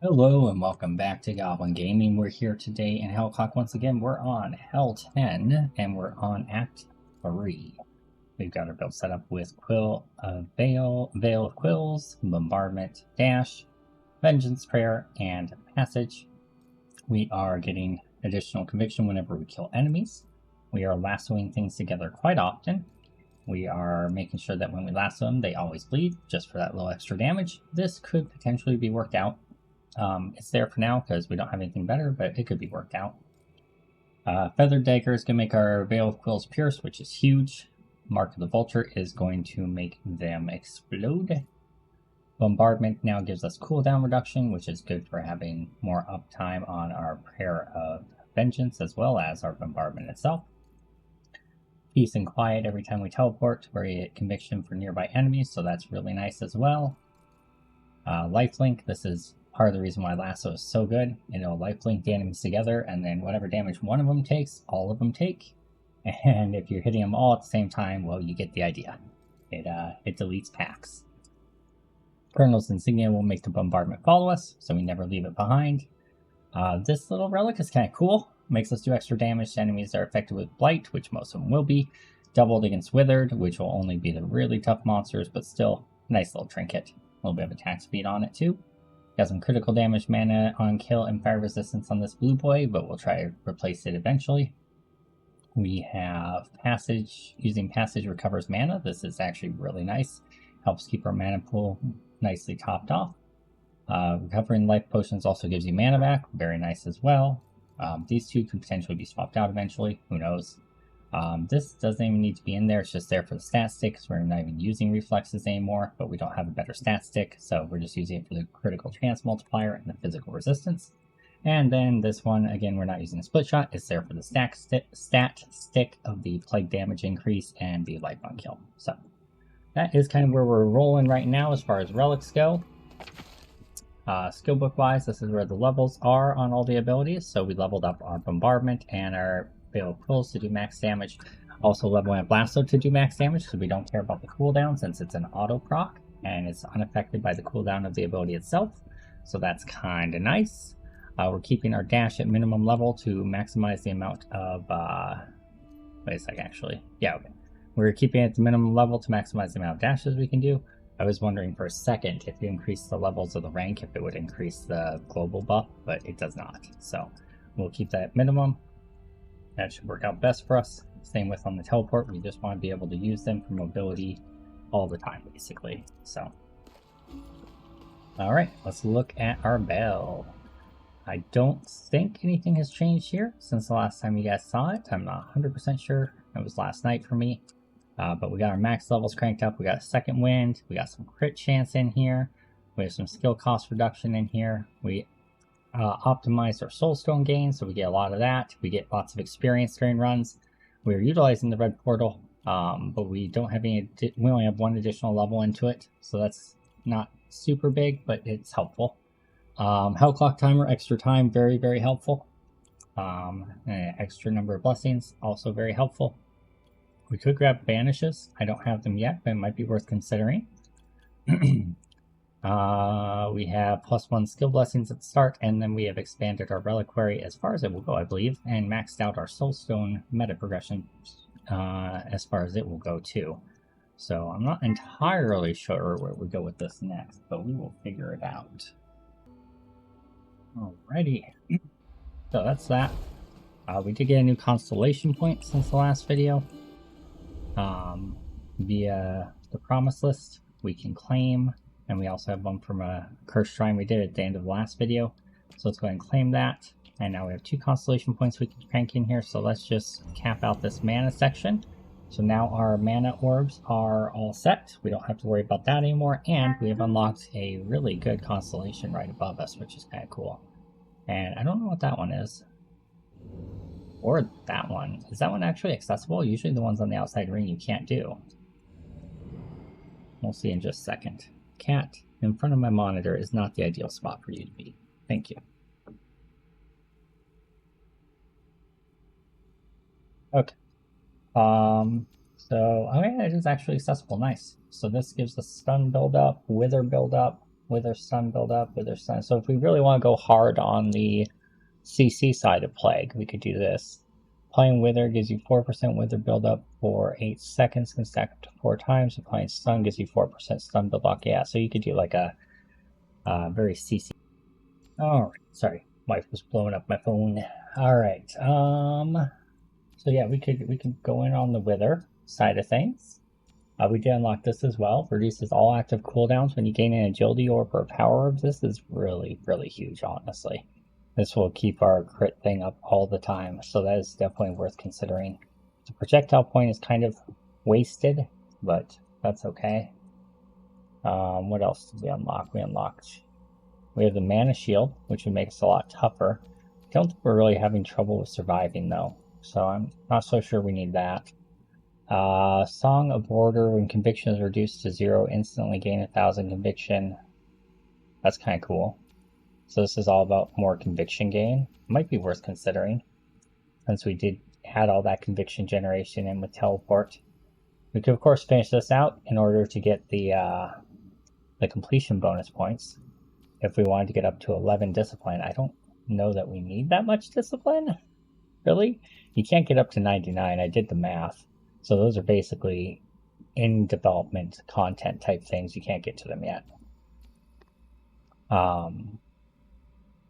Hello and welcome back to Goblin Gaming. We're here today in Hellclock once again. We're on Hell 10 and we're on Act 3. We've got our build set up with Veil of Quills, Bombardment, Dash, Vengeance Prayer, and Passage. We are getting additional conviction whenever we kill enemies. We are lassoing things together quite often. We are making sure that when we lasso them, they always bleed, just for that little extra damage. This could potentially be worked out. It's there for now because we don't have anything better, but it could be worked out. Feathered Dagger is going to make our Veil of Quills pierce, which is huge. Mark of the Vulture is going to make them explode. Bombardment now gives us cooldown reduction, which is good for having more uptime on our Prayer of Vengeance as well as our Bombardment itself. Peace and Quiet every time we teleport, where we get conviction for nearby enemies, so that's really nice as well. Lifelink, this is part of the reason why Lasso is so good. It'll lifelink the enemies together, and then whatever damage one of them takes, all of them take. And if you're hitting them all at the same time, well, you get the idea. It deletes packs. Colonel's Insignia will make the bombardment follow us, so we never leave it behind. This little relic is kind of cool. Makes us do extra damage to enemies that are affected with Blight, which most of them will be. Doubled against Withered, which will only be the really tough monsters, but still, nice little trinket. A little bit of attack speed on it too. Got some critical damage mana on kill and fire resistance on this blue boy, but we'll try to replace it eventually. We have Passage. Using Passage recovers mana. This is actually really nice. Helps keep our mana pool nicely topped off. Recovering life potions also gives you mana back. Very nice as well. These two could potentially be swapped out eventually. Who knows? This doesn't even need to be in there. It's just there for the stat stick because we're not even using reflexes anymore, but we don't have a better stat stick, so we're just using it for the critical chance multiplier and the physical resistance. And then this one, again, we're not using a split shot. It's there for the stat stick of the plague damage increase and the life on kill. So that is kind of where we're rolling right now as far as relics go. Skillbook wise, this is where the levels are on all the abilities. So we leveled up our bombardment and our Veil of Quills to do max damage. Also leveling up Lasso to do max damage because we don't care about the cooldown since it's an auto proc and it's unaffected by the cooldown of the ability itself. So that's kind of nice. We're keeping our dash at minimum level to maximize the amount of wait a sec, actually. Yeah, okay. We're keeping it at the minimum level to maximize the amount of dashes we can do. I was wondering for a second if you increase the levels of the rank, if it would increase the global buff, but it does not. So we'll keep that at minimum. That should work out best for us. Same with on the teleport. We just want to be able to use them for mobility all the time, basically. So, all right, let's look at our bell. I don't think anything has changed here since the last time you guys saw it. I'm not 100% sure. It was last night for me. But we got our max levels cranked up. We got a second wind. We got some crit chance in here. We have some skill cost reduction in here. We optimized our soulstone gain, so we get a lot of that. We get lots of experience during runs. We're utilizing the red portal, but we don't have any. We only have one additional level into it, so that's not super big, but it's helpful. Hellclock timer, extra time, very, very helpful. Extra number of blessings, also very helpful. We could grab banishes. I don't have them yet, but it might be worth considering. We have +1 skill blessings at the start, and then we have expanded our reliquary as far as it will go, I believe, and maxed out our soulstone meta progression as far as it will go too. So I'm not entirely sure where we go with this next, but we will figure it out. Alrighty, so that's that. We did get a new constellation point since the last video. Via the promise list we can claim, and we also have one from a curse shrine we did at the end of the last video, so let's go ahead and claim that. And now we have 2 constellation points we can crank in here, so let's just cap out this mana section. So now our mana orbs are all set. We don't have to worry about that anymore, and we have unlocked a really good constellation right above us, which is kind of cool. And I don't know what that one is. Or that one. Is that one actually accessible? Usually the ones on the outside ring you can't do. We'll see in just a second. Cat in front of my monitor is not the ideal spot for you to be. Thank you. Okay. So, oh yeah, it is actually accessible. Nice. So this gives us stun build up, wither build up, Wither Stun build up, Wither Stun. So if we really want to go hard on the CC side of Plague, we could do this. Applying Wither gives you 4% Wither buildup for 8 seconds, can stack up to 4 times. Applying Stun gives you 4% Stun buildup. Yeah, so you could do like a very CC. Alright, sorry, wife was blowing up my phone. Alright, so yeah, we could go in on the Wither side of things. We did unlock this as well. Reduces all active cooldowns when you gain an agility orb or power orb. This is really, really huge, honestly. This will keep our crit thing up all the time, so that is definitely worth considering. The projectile point is kind of wasted, but that's okay. What else did we unlock? We have the mana shield, which would make us a lot tougher. I don't think we're really having trouble with surviving though, so I'm not so sure we need that. Song of Order, when conviction is reduced to 0, instantly gain 1,000 conviction. That's kind of cool. So this is all about more conviction gain. Might be worth considering, since we had all that conviction generation in with teleport. We could of course finish this out in order to get the completion bonus points. If we wanted to get up to 11 discipline, I don't know that we need that much discipline. Really? You can't get up to 99. I did the math. So those are basically in development content type things. You can't get to them yet.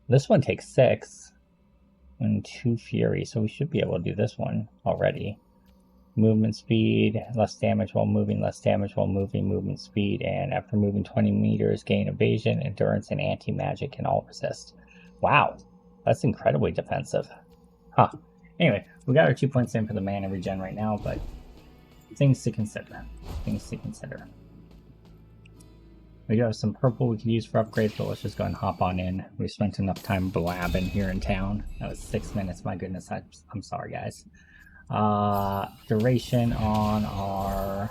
This one takes 6 and 2 fury, so we should be able to do this one already. Movement speed, less damage while moving, movement speed, and after moving 20 meters, gain evasion, endurance, and anti-magic and all resist. Wow, that's incredibly defensive. Huh. Anyway, we got our 2 points in for the mana regen right now, but things to consider. We do have some purple we can use for upgrades, but let's just go and hop on in. We spent enough time blabbing here in town. That was 6 minutes, my goodness, I'm sorry guys. Duration on our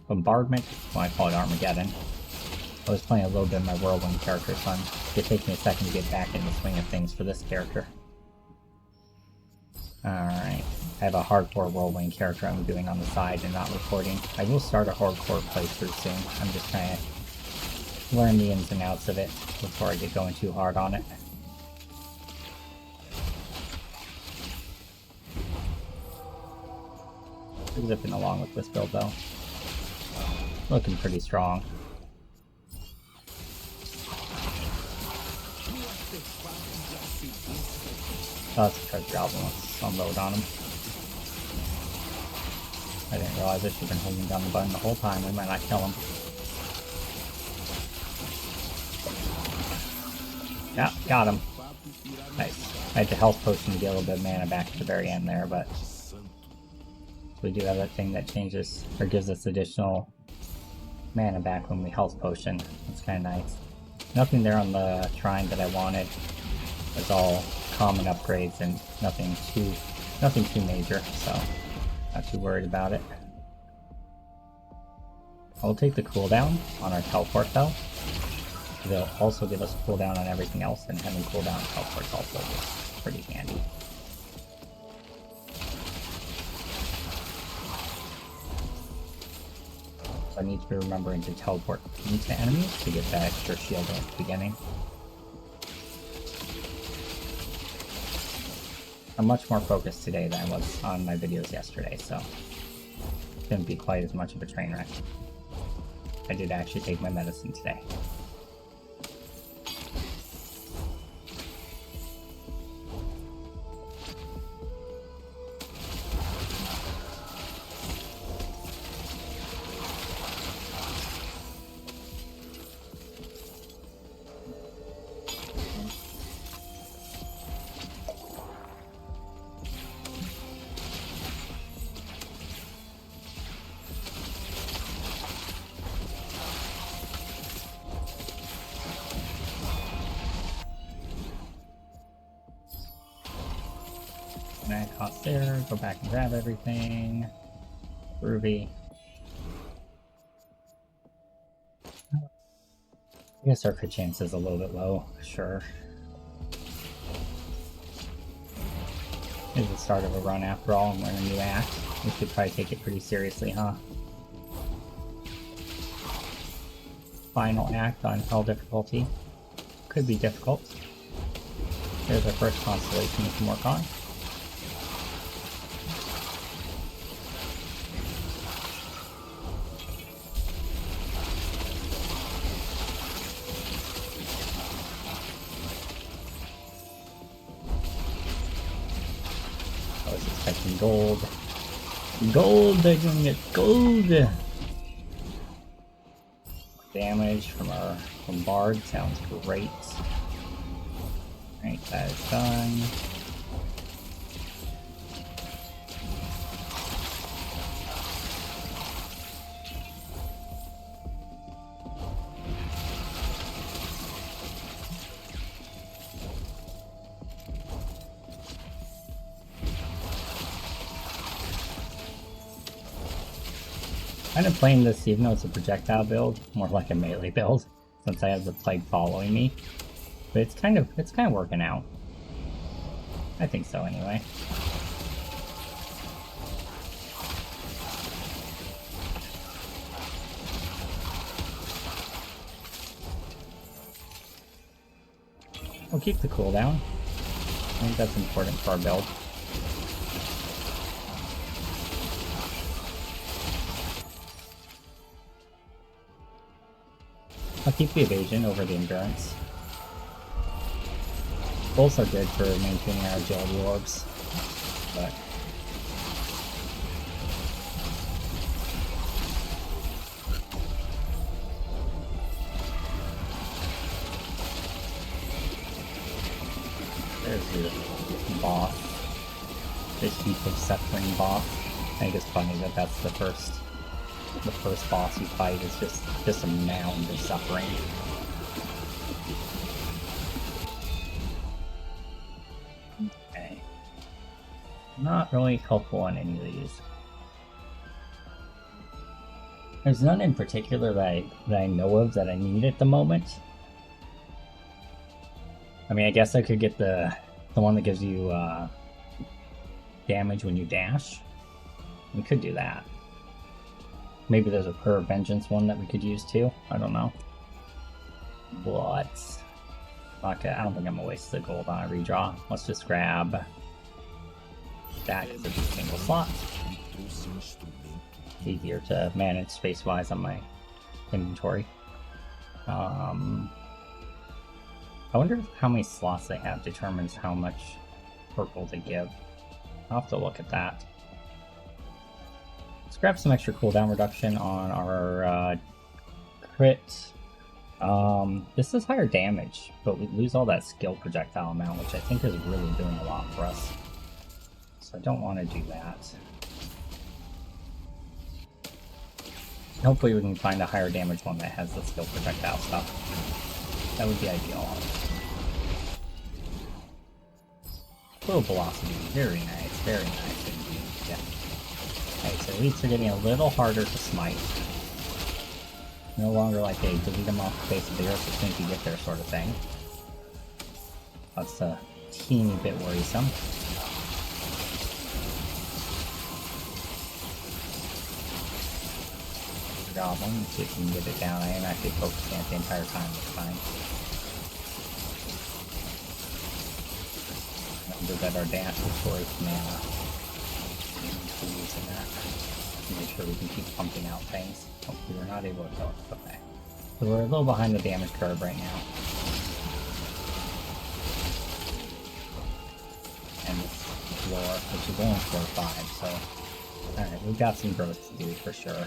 bombardment, well I call it Armageddon. I was playing a little bit of my Whirlwind character, so it takes me a second to get back in the swing of things for this character. Alright, I have a hardcore Whirlwind character I'm doing on the side and not recording. I will start a hardcore playthrough soon. I'm just trying to learn the ins and outs of it before I get going too hard on it. Zipping along with this build though. Looking pretty strong. Oh, that's a treasure album. Let's unload on him. I didn't realize I should have been holding down the button the whole time. We might not kill him. Yeah, got him. Nice. I had the health potion to get a little bit of mana back at the very end there, but we do have that thing that changes or gives us additional mana back when we health potion. That's kind of nice. Nothing there on the shrine that I wanted. It's all common upgrades and nothing too major, so not too worried about it. I'll take the cooldown on our teleport though. They'll also give us cooldown on everything else, and having cooldown on teleport's also just pretty handy. So I need to be remembering to teleport into enemies to get that extra shield at the beginning. I'm much more focused today than I was on my videos yesterday, so it shouldn't be quite as much of a train wreck. I did actually take my medicine today. Cost there, go back and grab everything. Groovy. I guess our crit chance is a little bit low, sure. It's the start of a run after all, and we're in a new act. We should probably take it pretty seriously, huh? final act on Hell difficulty. Could be difficult. There's our first constellation we can work on. I was expecting gold. Gold! They're gonna get gold! Damage from our bombard sounds great. Alright, that is done. Kind of playing this even though it's a projectile build, more like a melee build, since I have the plague following me. But it's kind of working out. I think so anyway. We'll keep the cooldown. I think that's important for our build. I'll keep the evasion over the endurance. Both are good for maintaining our agility orbs, but there's your boss. This heap of suffering boss. I think it's funny that that's the first boss you fight is just a mound of suffering. Okay. Not really helpful on any of these. There's none in particular that I know of that I need at the moment. I mean, I guess I could get the one that gives you damage when you dash. We could do that. Maybe there's a Prayer of Vengeance one that we could use too. I don't know. But okay, I don't think I'm gonna waste the gold on a redraw. Let's just grab that because it's a single slot. It's easier to manage space-wise on my inventory. I wonder if how many slots they have determines how much purple they give. I'll have to look at that. Let's grab some extra cooldown reduction on our crit. This is higher damage, but we lose all that skill projectile amount, which I think is really doing a lot for us. So I don't want to do that. Hopefully we can find a higher damage one that has the skill projectile stuff. That would be ideal. Low velocity, very nice indeed. Yeah. Okay, so elites are getting a little harder to smite. No longer like a delete them off the face of the earth as soon as you get there sort of thing. That's a teeny bit worrisome. Goblin, let's see if we can get it down. I am actually focusing it the entire time this time. Remember that our dash restores mana. We're using that. Make sure we can keep pumping out things. Hopefully we're not able to kill it. Okay. So we're a little behind the damage curve right now. And this floor, which is only floor 5, so alright, we've got some growth to do for sure.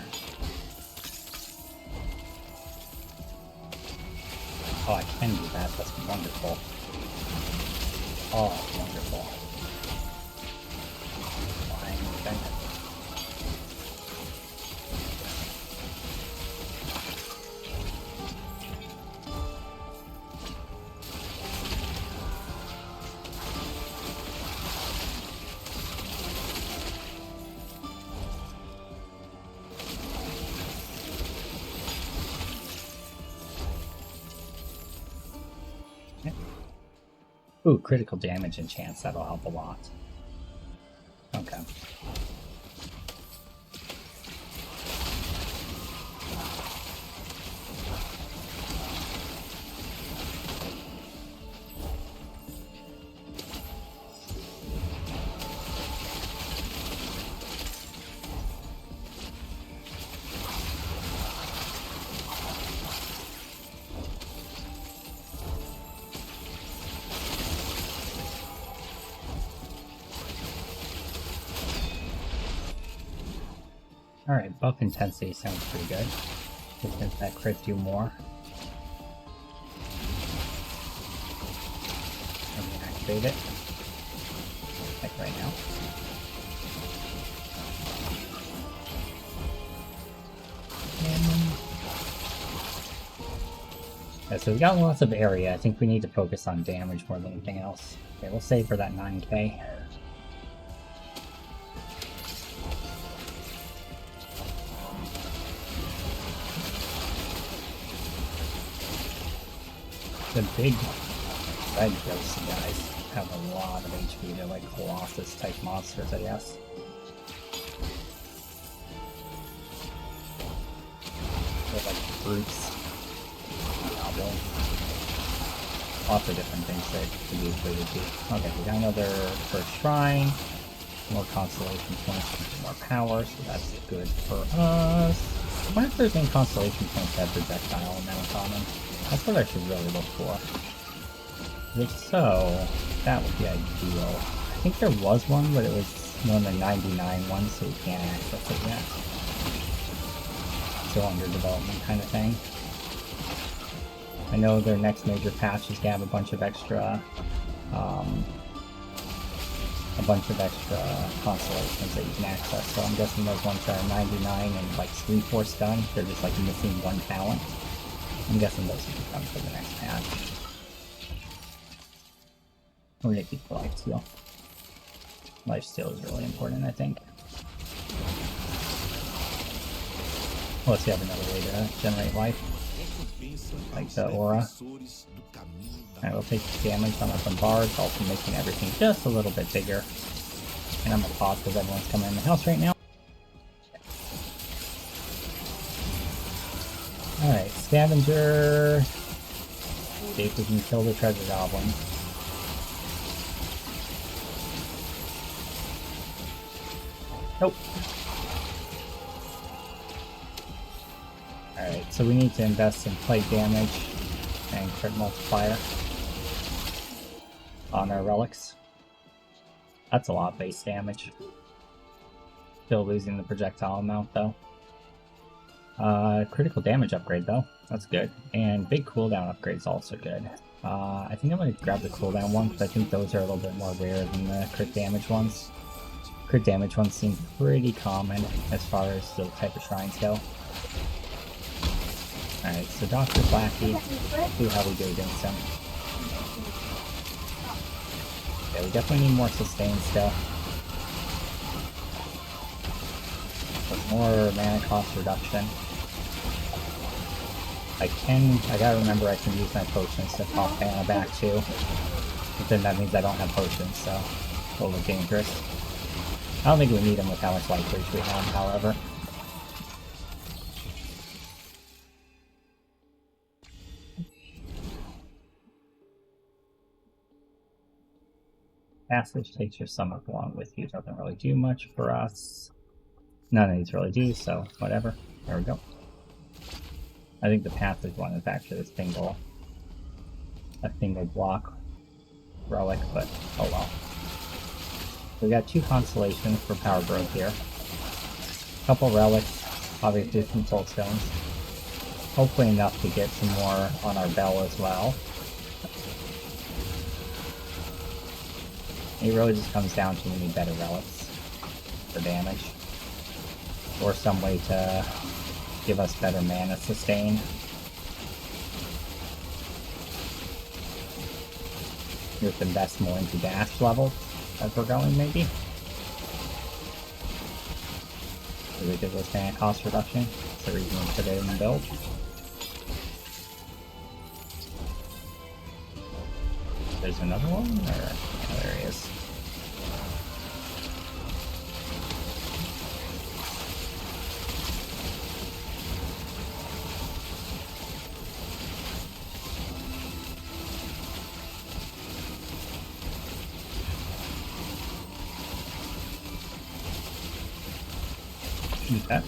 Oh, I can do that. That's wonderful. Oh, wonderful. Flying defender. Ooh, critical damage and chance, that'll help a lot. Okay. Alright, buff intensity sounds pretty good. Does that crit do more? Let me activate it. Like right now. Yeah, so we've got lots of area. I think we need to focus on damage more than anything else. Okay, we'll save for that 9k. The big red ghosty guys have a lot of HP. They're like Colossus type monsters, I guess. They're like brutes. Lots of different things that could be equated to. Okay, we got another first shrine. More constellation points, more power, so that's good for us. I wonder if there's any constellation points that have projectile amount on them. That's what I should really look for. If so, that would be ideal. I think there was one, but it was one of the 99 ones, so we can't access it yet. Still under development kind of thing. I know their next major patch is to have a bunch of extra constellations that you can access. So I'm guessing those ones are 99 and like 3/4 stun. They're just like missing one talent. I'm guessing those will come for the next patch. We're gonna keep the lifesteal. Lifesteal is really important, I think. Unless you have another way to generate life. Like the aura. I will take damage on our bombards, also making everything just a little bit bigger. And I'm gonna pause because everyone's coming in the house right now. Alright, scavenger. See if we can kill the treasure goblin. Nope. Alright, so we need to invest in plate damage and crit multiplier on our relics. That's a lot of base damage. Still losing the projectile amount though. Critical damage upgrade though, that's good. And big cooldown upgrade is also good. I think I'm going to grab the cooldown one because I think those are a little bit more rare than the crit damage ones. Crit damage ones seem pretty common as far as the type of shrines go. Alright, so Dr. Blackie, see how we do against him. Yeah, we definitely need more sustain stuff. With more mana cost reduction. I gotta remember I can use my potions to pop mana back too. But then that means I don't have potions, so it's a little dangerous. I don't think we need them with how much life reach we have, however. Passage takes your stomach along with you, doesn't really do much for us. None of these really do, so whatever. There we go. I think the passage one is actually a single block relic, but oh well. We got 2 constellations for power growth here. A couple relics, obviously some soul stones. Hopefully enough to get some more on our bell as well. It really just comes down to we need better relics for damage. Or some way to give us better mana sustain. We have to invest more into dash levels as we're going, maybe. So we give us mana cost reduction. That's the reason we put it in the build. There's another one? Or yeah, there he is. Okay.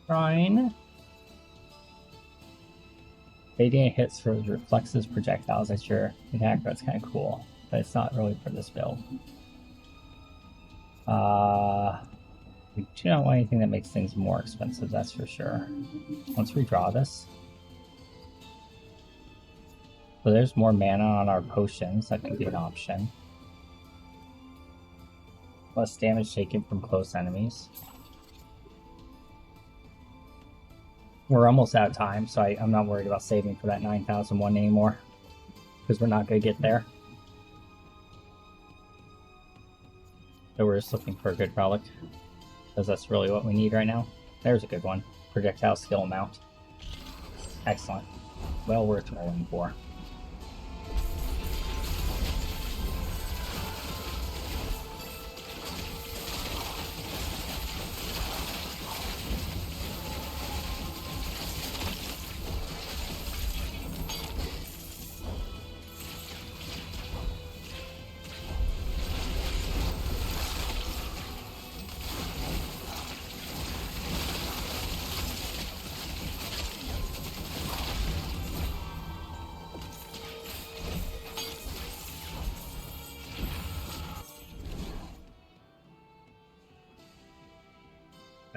Shrine. Radiant hits throws reflexes projectiles at your attack. That's kind of cool, but it's not really for this build. We do not want anything that makes things more expensive, that's for sure. Let's redraw this. So there's more mana on our potions, that could be an option. Less damage taken from close enemies. We're almost out of time, so I'm not worried about saving for that 9001 anymore. Because we're not going to get there. So we're just looking for a good relic. Because that's really what we need right now. There's a good one. Projectile skill amount. Excellent. Well worth rolling for.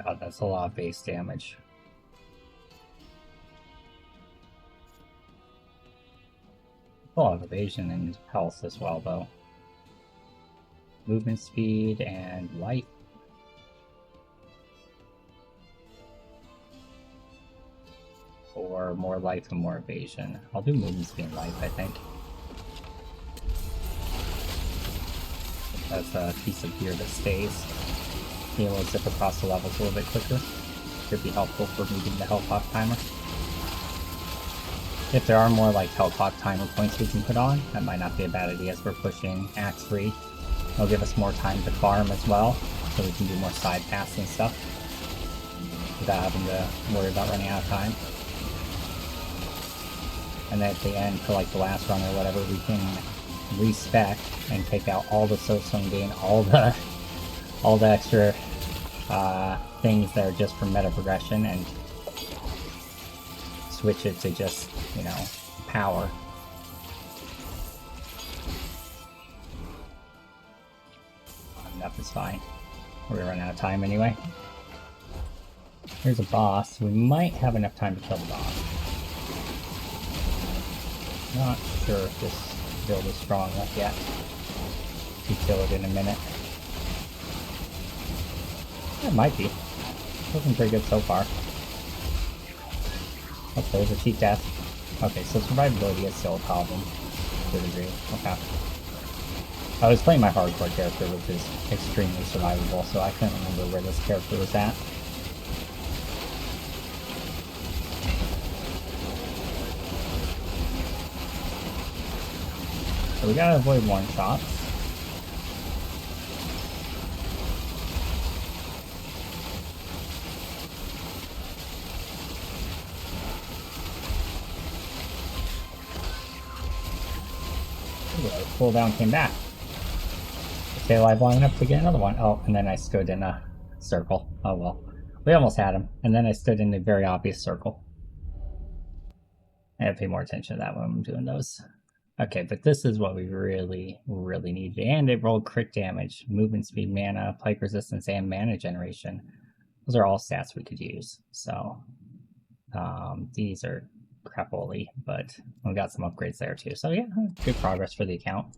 God, that's a lot of base damage. A lot of evasion and health as well, though. Movement speed and life. Or more life and more evasion. I'll do movement speed and life, I think. That's a piece of gear that stays. Being able to zip across the levels a little bit quicker could be helpful for meeting the hellclock timer. If there are more like hellclock timer points we can put on, that might not be a bad idea as we're pushing Act 3. It'll give us more time to farm as well, so we can do more side paths and stuff without having to worry about running out of time. And then at the end, for like the last run or whatever, we can respec and take out all the so-so gain, all the extra things that are just for meta progression and switch it to just, you know, power. Enough is fine. We're gonna run out of time anyway. Here's a boss. We might have enough time to kill the boss. Not sure if this build is strong enough yet to kill it in a minute. It might be. Looking pretty good so far. Oh, there's a cheat death. Okay, so survivability is still a problem to a degree. Okay. I was playing my hardcore character, which is extremely survivable, so I couldn't remember where this character was at. So we gotta avoid one-shots. Cooldown came back. Stay alive long enough to get another one. Oh, and then I stood in a circle. Oh well. We almost had him. And then I stood in a very obvious circle. I have to pay more attention to that when I'm doing those. Okay, but this is what we really, really need. And it rolled crit damage, movement speed, mana, plague resistance, and mana generation. Those are all stats we could use. So, these are crapoly, but we got some upgrades there too. So yeah, good progress for the account.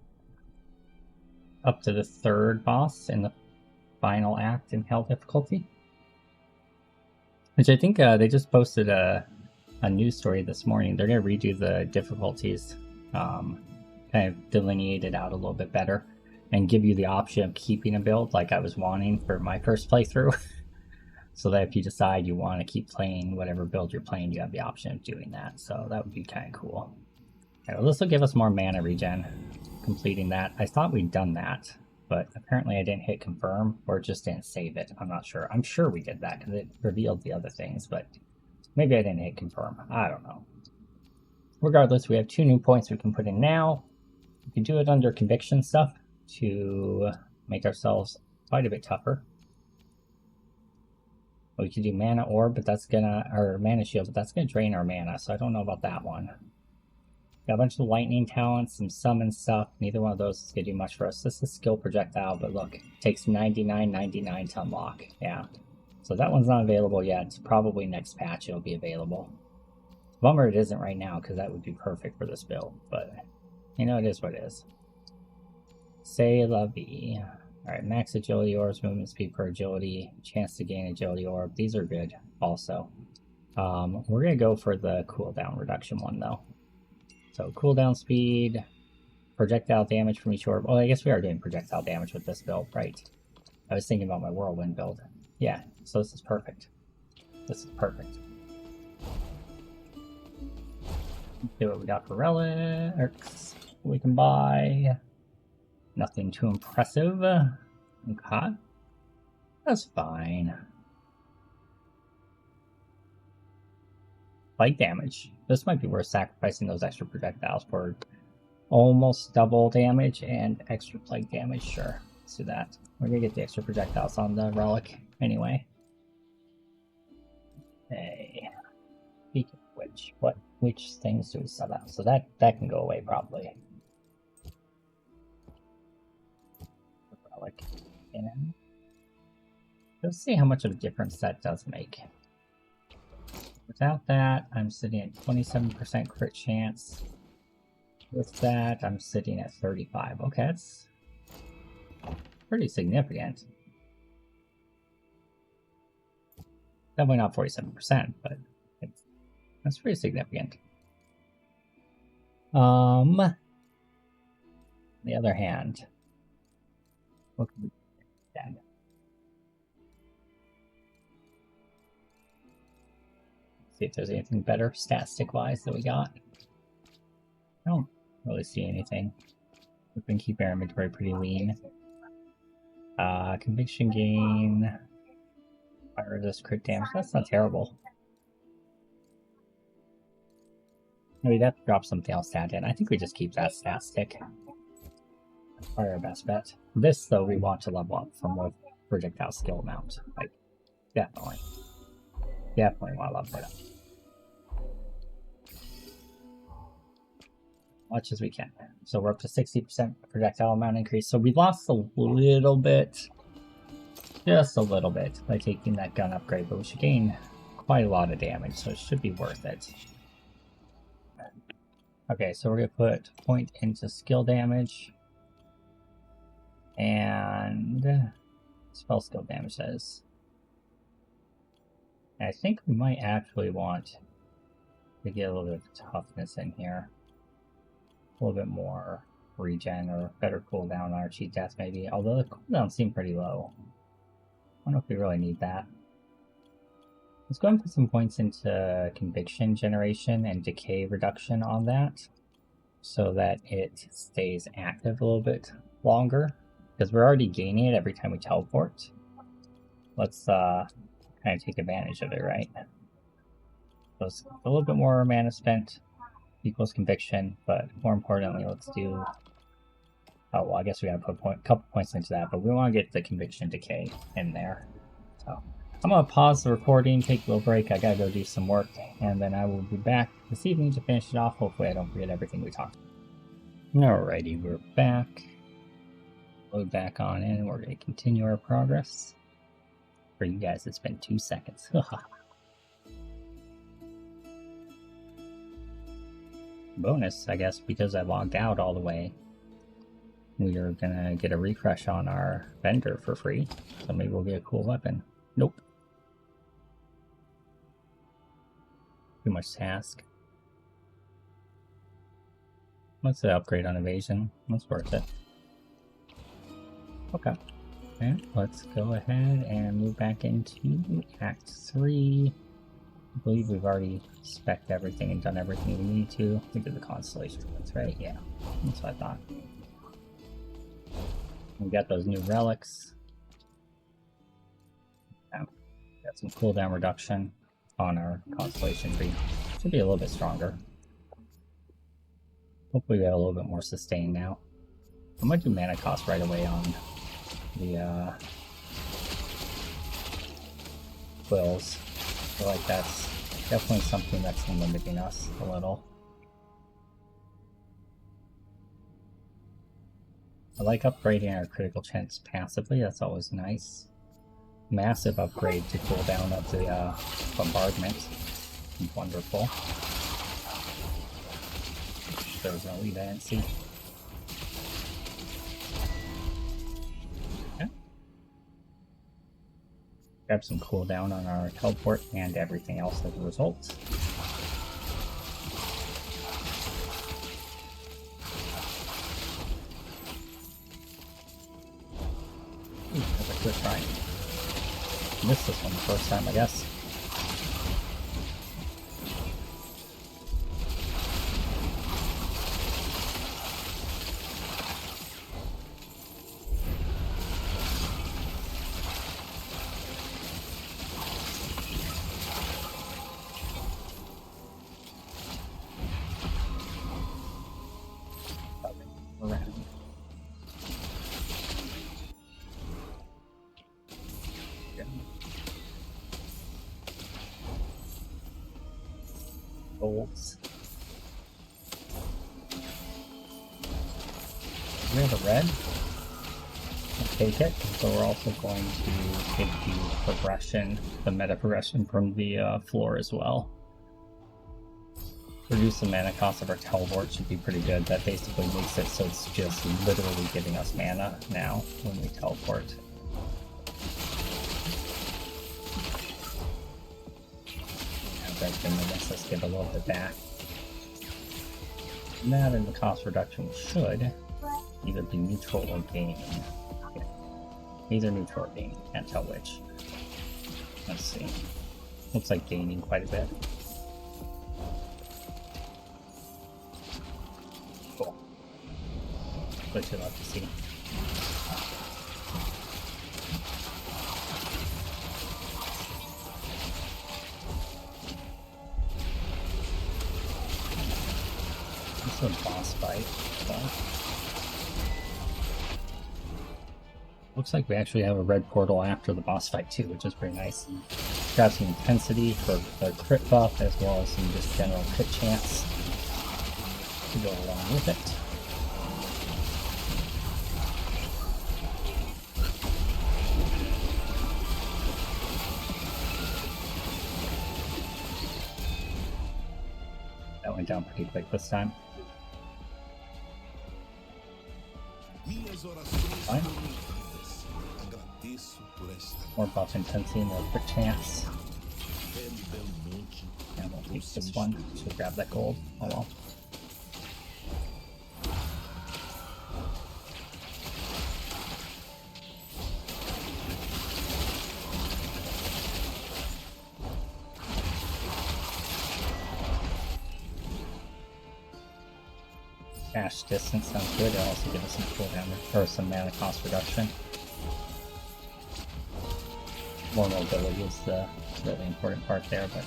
Up to the third boss in the final act in Hell difficulty. Which I think they just posted a news story this morning. They're going to redo the difficulties, kind of delineate it out a little bit better, and give you the option of keeping a build like I was wanting for my first playthrough. So that if you decide you want to keep playing whatever build you're playing, you have the option of doing that. So that would be kind of cool. Okay, well, this will give us more mana regen, completing that. I thought we'd done that, but apparently I didn't hit confirm, or just didn't save it. I'm not sure. I'm sure we did that because it revealed the other things, but maybe I didn't hit confirm. I don't know. Regardless, we have 2 new points we can put in now. We can do it under conviction stuff to make ourselves quite a bit tougher. We could do mana orb, but that's gonna, or mana shield, but that's gonna drain our mana, so I don't know about that one. Got a bunch of lightning talents, some summon stuff. Neither one of those is going to do much for us. This is skill projectile, but look, it takes 99.99 to unlock. Yeah. So that one's not available yet. It's probably next patch it'll be available. Bummer it isn't right now, because that would be perfect for this build. But, you know, it is what it is. C'est la vie. Alright, max agility orbs, movement speed per agility, chance to gain agility orb. These are good also. We're going to go for the cooldown reduction one, though. So cooldown speed, projectile damage from each orb. Oh, I guess we are doing projectile damage with this build, right? I was thinking about my whirlwind build. Yeah, so this is perfect. This is perfect. Let's see what we got for relics. We can buy. Nothing too impressive. Okay. That's fine. Like damage. This might be worth sacrificing those extra projectiles for almost double damage and extra plague damage. Sure, let's do that. We're gonna get the extra projectiles on the relic anyway. Okay. Speaking of which things do we sell out? So that can go away probably. Relic. And let's see how much of a difference that does make. Without that, I'm sitting at 27% crit chance. With that, I'm sitting at 35. Okay, that's pretty significant. Definitely not 47%, but that's pretty significant. On the other hand, what can we do? See if there's anything better statistic wise that we got. I don't really see anything. We can keep our inventory pretty lean. Conviction gain. Fire resist crit damage. That's not terrible. We'd have to drop something else stat in. I think we just keep that stat stick. That's probably our best bet. This, though, we want to level up from more projectile skill amount. Like, definitely. Definitely want to level it up. Much as we can. So we're up to 60% projectile amount increase. So we lost a little bit. Just a little bit by taking that gun upgrade, but we should gain quite a lot of damage, so it should be worth it. Okay, so we're going to put point into skill damage. And spell skill damage says. I think we might actually want to get a little bit of toughness in here. A little bit more regen or better cooldown on our cheat death maybe. Although the cooldowns seem pretty low. I don't know if we really need that. Let's go and put some points into conviction generation and decay reduction on that. So that it stays active a little bit longer. Because we're already gaining it every time we teleport. Let's kind of take advantage of it, right? So it's a little bit more mana spent equals conviction, but more importantly, let's do... Oh, well, I guess we gotta put a couple points into that, but we want to get the conviction decay in there. So I'm gonna pause the recording, take a little break. I gotta go do some work, and then I will be back this evening to finish it off. Hopefully I don't forget everything we talked about. Alrighty, we're back. Load back on in. We're gonna continue our progress. For you guys, it's been 2 seconds. Bonus, I guess, because I logged out all the way. We are gonna get a refresh on our vendor for free. So maybe we'll get a cool weapon. Nope. Too much task. Let's say upgrade on evasion. That's worth it. Okay. And let's go ahead and move back into Act 3. I believe we've already spec'd everything and done everything we need to. We did the constellation ones, right? Yeah, that's what I thought. We got those new relics. Yeah. Got some cooldown reduction on our constellation tree. Should be a little bit stronger. Hopefully we have a little bit more sustain now. I might do mana cost right away on the quills. I feel like that's definitely something that's limiting us a little. I like upgrading our critical chance passively, that's always nice. Massive upgrade to cooldown of the bombardment. Wonderful. There's no lead I didn't see. Okay. Grab some cooldown on our teleport and everything else as a result. Ooh, that's a good try. Missed this one the first time, I guess. Around. Bolts. We have a red. I'll take it. So we're also going to take the progression, the meta progression from the floor as well. Reduce the mana cost of our teleport should be pretty good. That basically makes it so it's just literally giving us mana now when we teleport. That's going to let us get a little bit back. And that and the cost reduction should either be neutral or gain. Yeah. Either neutral or gain, can't tell which. Let's see. Looks like gaining quite a bit. Cool. What you'd love to see. This is a boss fight. So. Looks like we actually have a red portal after the boss fight too, which is pretty nice. Got some intensity for the crit buff as well as some just general crit chance to go along with it. That went down pretty quick this time. Fine. More buff intensity, more crit chance. And we'll take this one to grab that gold. Oh well. Dash distance sounds good. It'll also give us some cooldown or some mana cost reduction. More mobility is the really important part there, but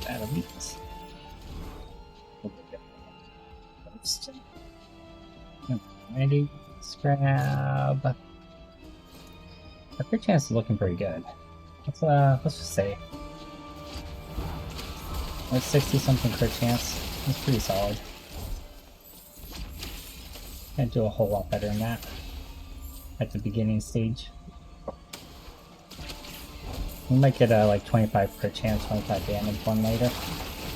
that'll beat us. Alrighty, let's grab. Our crit chance is looking pretty good. Let's just say there's 60 something crit chance. That's pretty solid. Can't do a whole lot better than that at the beginning stage. We might get a like 25 crit chance, 25 damage one later.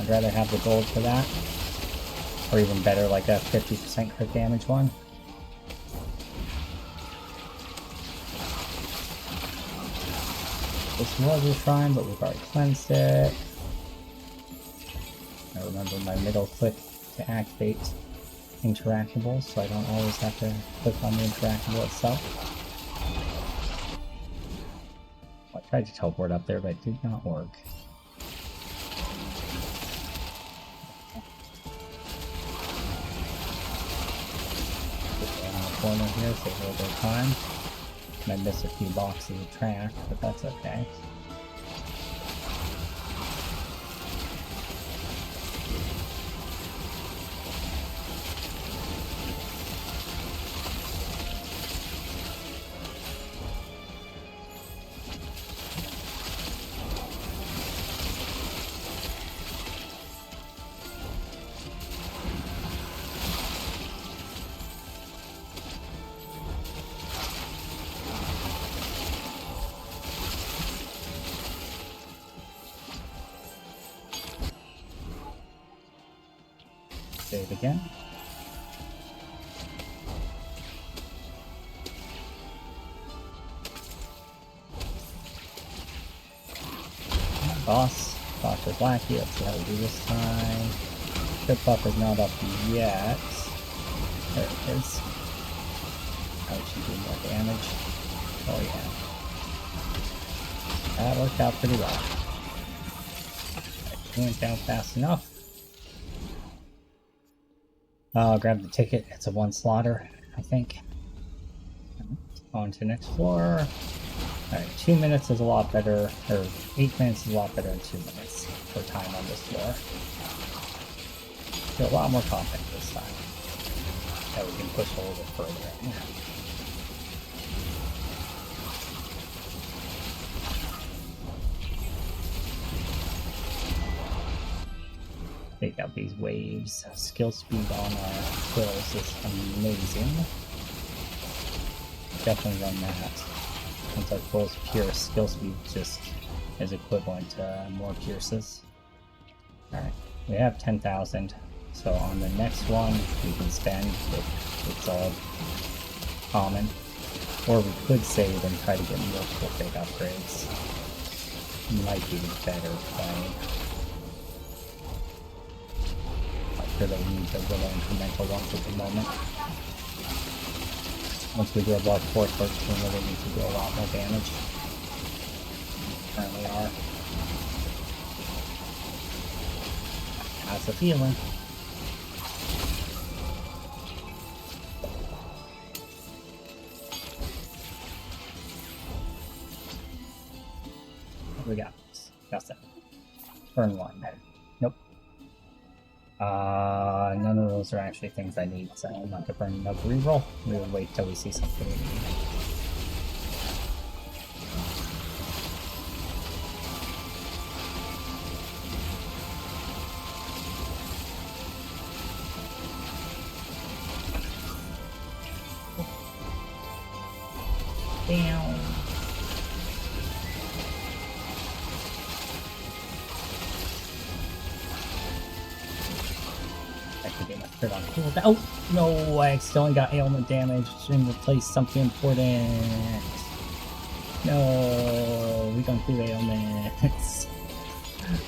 I'd rather have the gold for that. Or even better, like a 50% crit damage one. This was a shrine, but we've already cleansed it. I remember my middle click to activate interactables, so I don't always have to click on the interactable itself. I tried to teleport up there, but it did not work. Corner here, save a little bit of time. Might miss a few boxes of track, but that's okay. Save again. Boss is wacky. Let's see how we do this time. Crit buff is not up yet. There it is. Now we should do more damage. Oh yeah. That worked out pretty well. It went down fast enough. I'll grab the ticket. It's a 1 slaughter, I think. On to the next floor. Alright, 2 minutes is a lot better, or 8 minutes is a lot better than 2 minutes for time on this floor. Feel a lot more confident this time. That we can push a little bit further in. Take out these waves. Skill speed on our quills is amazing. Definitely run that. Since our quill's pure, skill speed just is equivalent to more pierces. Alright, we have 10,000. So on the next one, we can spend if it's all common. Or we could save and try to get multiple big upgrades. Might be the better play. I'm sure that we need the little incremental ones at the moment. Once we do above 413, we need to do a lot more damage. Currently are. That's a feeling. What do we got? That's it. Turn 1. Nope. None of those are actually things I need, so I'm not gonna burn another reroll. We will wait till we see something we need. Damn. Crit on cooldown. Oh no! I accidentally got ailment damage and replaced something important. No, we don't do ailments.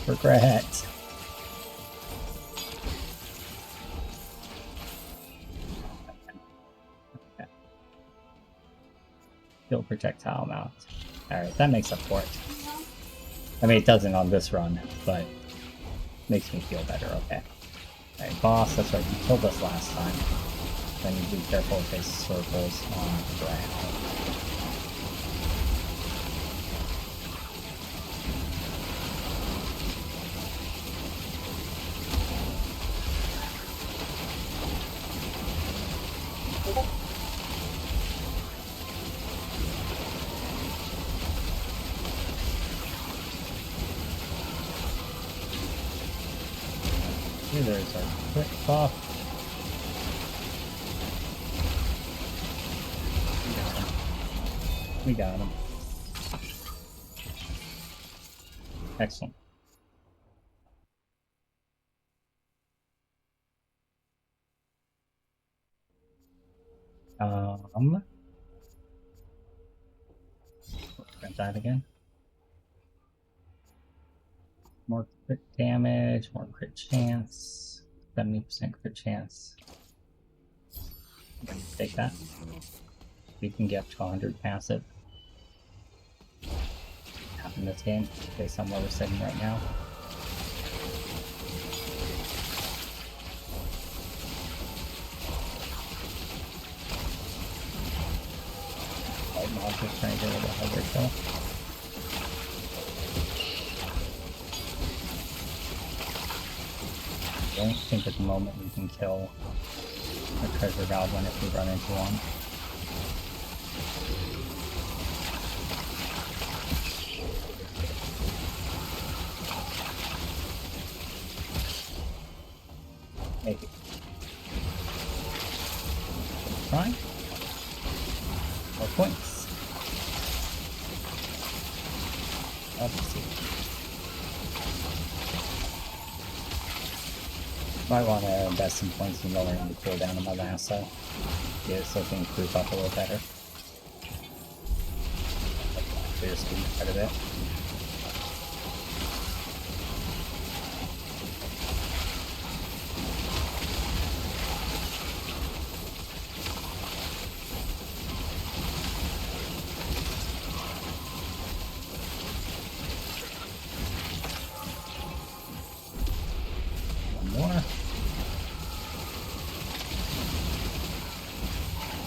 Regret. Okay. Field projectile mount. Alright, that makes up for it. I mean, it doesn't on this run, but makes me feel better, okay. Alright, boss, that's right, you killed us last time. Then you be careful with his circles on the ground. There's our quick buff. We got him. Excellent. Grab that again. More crit damage, more crit chance, 70% crit chance. Take that. We can get up to 100 passive. In this game, based on where we're sitting right now. I'm just trying to get a little harder though. I don't think at the moment we can kill a treasure goblin if we run into one. Maybe. Try. More points. Let's see. Might want to invest some points in lowering the cooldown of my lasso. Get it so it can group up a little better. Clear speed quite a bit.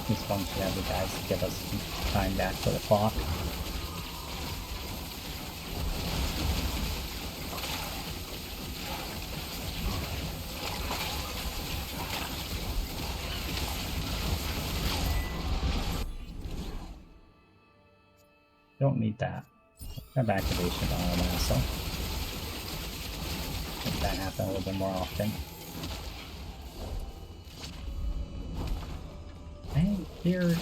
This one should have the guys to give us some time back for the clock. Don't need that. Have activation on our lasso. Make that happen a little bit more often. Hey, here.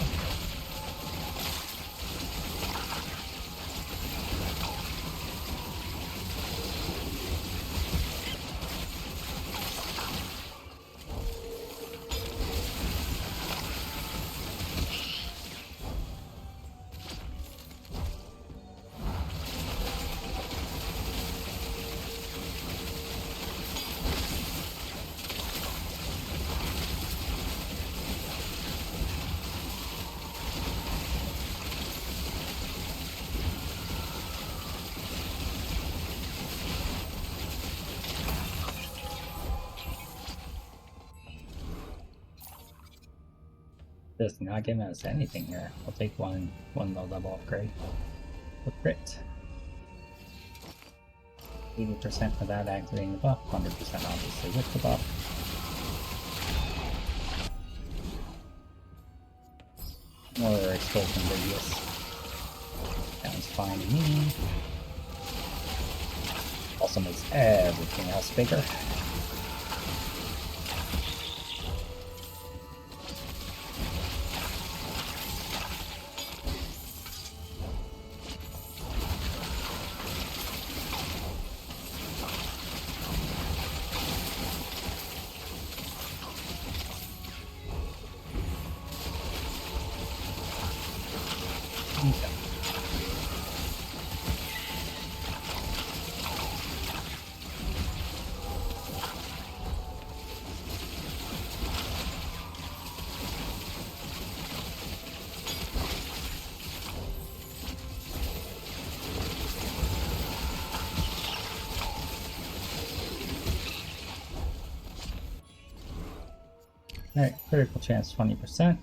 Just not giving us anything here. I'll take one low level upgrade. A crit. 80% for that activating the buff, 100% obviously with the buff. More explosion radius. Sounds fine to me. Also makes everything else bigger. Alright, critical chance 20%.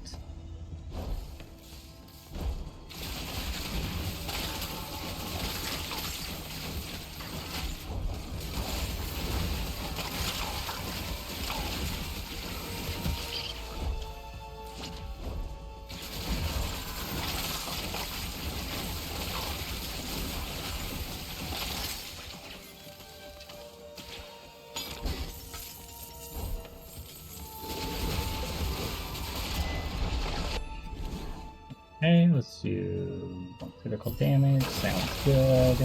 Okay, let's do one critical damage. Sounds good.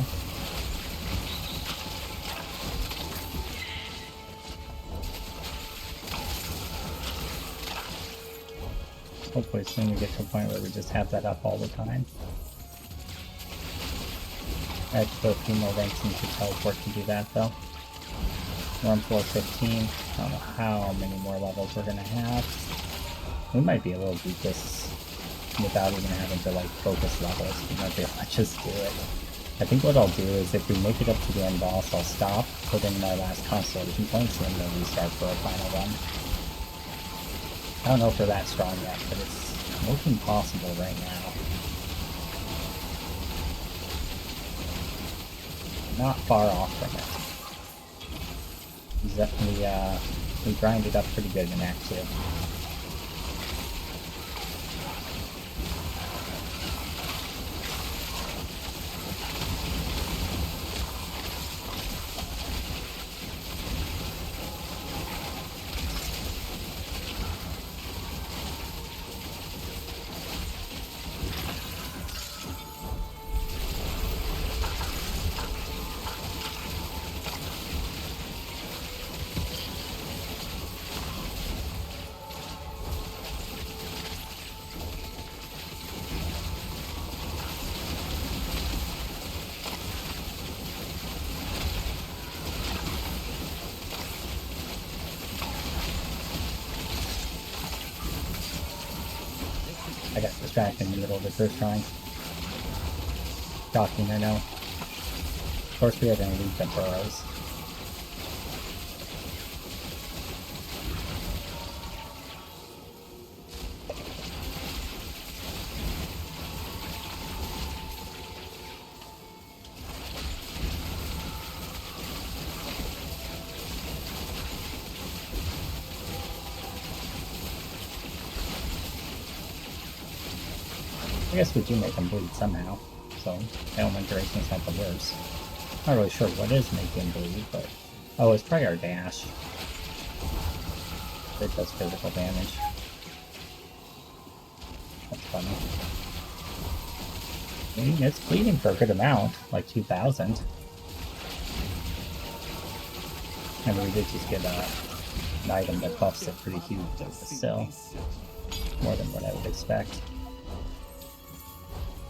Hopefully soon we get to a point where we just have that up all the time. I have to go a few more ranks into teleport to do that though. We're on floor 15. I don't know how many more levels we're gonna have. We might be able to beat this without even having to like focus levels. We might be able to just do it. I think what I'll do is if we make it up to the end boss, I'll stop, put in my last constellation points, and then restart for a final run. I don't know if we're that strong yet, but it's looking possible right now. Not far off from it. We grinded up pretty good in Act 2. I got distracted in the middle of the first try. Shocking, I know. Of course, we are going to leave the burrows. I guess we do make them bleed somehow, so element duration is not the worst. Not really sure what is making them bleed, but... Oh, it's probably our dash. It does physical damage. That's funny. I mean, it's bleeding for a good amount, like 2,000. And we did just get an item that buffs it pretty huge, but still more than what I would expect.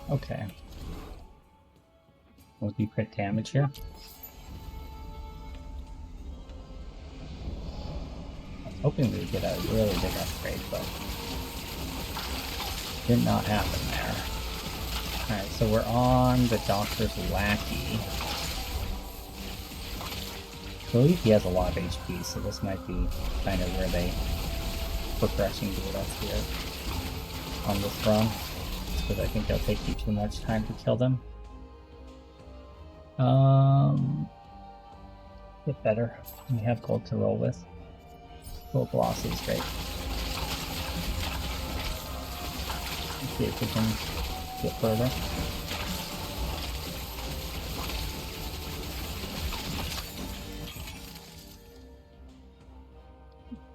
Okay. We'll do crit damage here. I was hoping we would get a really big upgrade, but did not happen there. Alright, so we're on the Doctor's Lackey. I believe he has a lot of HP, so this might be kind of where they progressing to us here on this run. Because I think it'll take you too much time to kill them. Get better. We have gold to roll with. Gold velocity is great. Let's see if we can get further.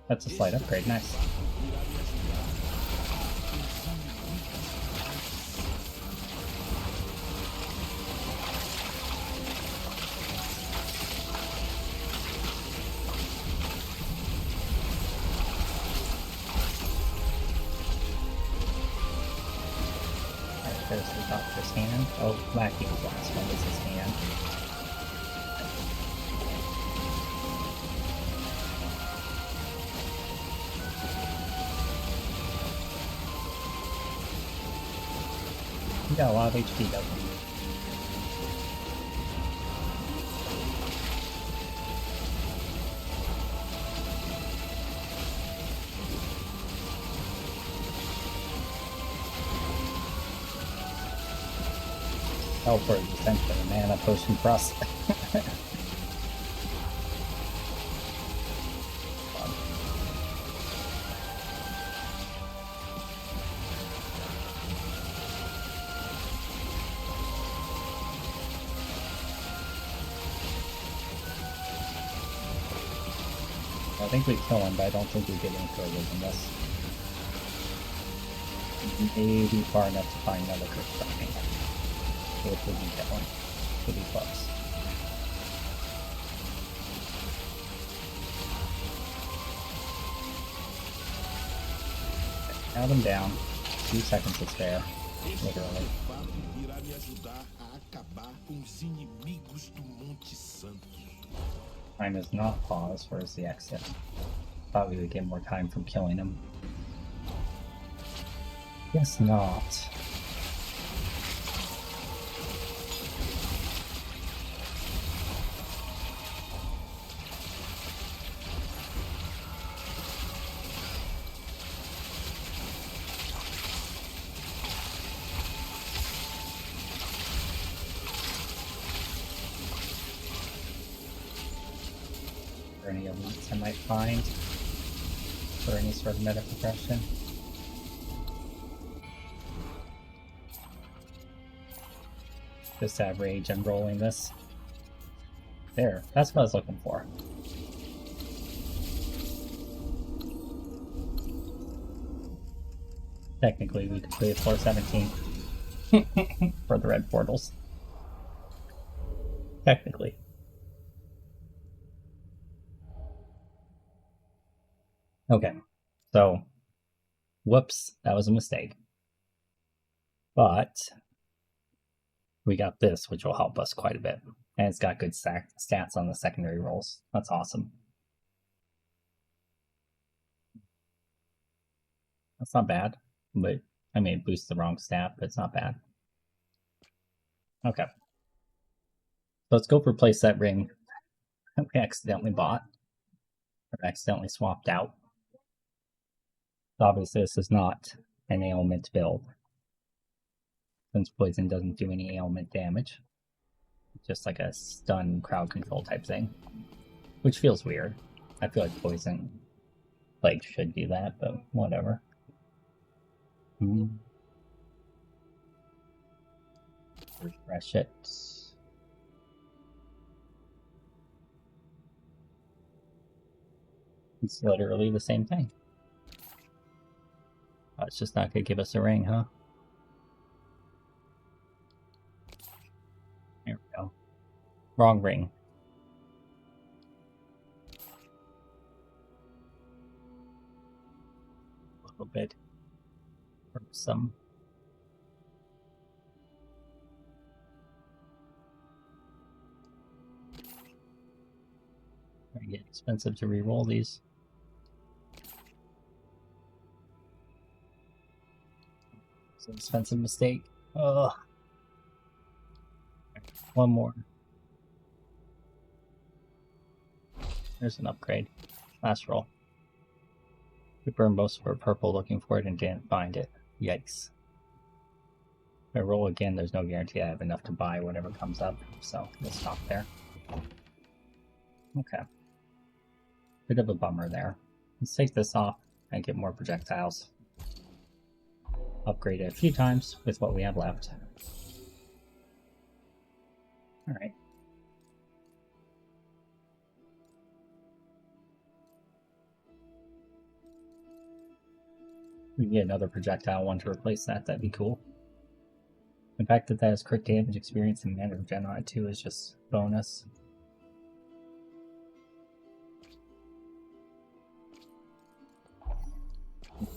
That's a slight upgrade, nice. There's the Doctor's hand. Oh, Lackey's last one is his hand. He got a lot of HP, doesn't he? Oh, for his Ascension, a mana potion for us. I think we kill him, but I don't think we get any further than this. Maybe far enough to find another quick strike. If we can get one. Pretty close. Count them down. 2 seconds to spare. Literally. Time is not paused. Where's the exit? Thought we would get more time from killing him. Guess not. Or any elites I might find for any sort of meta progression. Just have rage, I'm rolling this. There, that's what I was looking for. Technically, we completed floor 17 for the red portals. Technically. Okay, so, whoops, that was a mistake. But, we got this, which will help us quite a bit. And it's got good stats on the secondary rolls. That's awesome. That's not bad, but I may boost the wrong stat, but it's not bad. Okay. So let's go replace that ring we accidentally bought. Or accidentally swapped out. Obviously, this is not an ailment build, since poison doesn't do any ailment damage. It's just like a stun crowd control type thing, which feels weird. I feel like poison like should do that, but whatever. Refresh it. It's literally the same thing. Oh, it's just not gonna give us a ring, huh? There we go. Wrong ring. A little bit. Or some. Gonna get expensive to re-roll these. It's an expensive mistake. Ugh. One more. There's an upgrade. Last roll. We burned most of our purple looking for it and didn't find it. Yikes. If I roll again, there's no guarantee I have enough to buy whatever comes up, so we'll stop there. Okay. Bit of a bummer there. Let's take this off and get more projectiles. Upgrade it a few times with what we have left. Alright. We can get another projectile one to replace that, that'd be cool. The fact that that has crit damage, experience, and mana regen on it too is just bonus.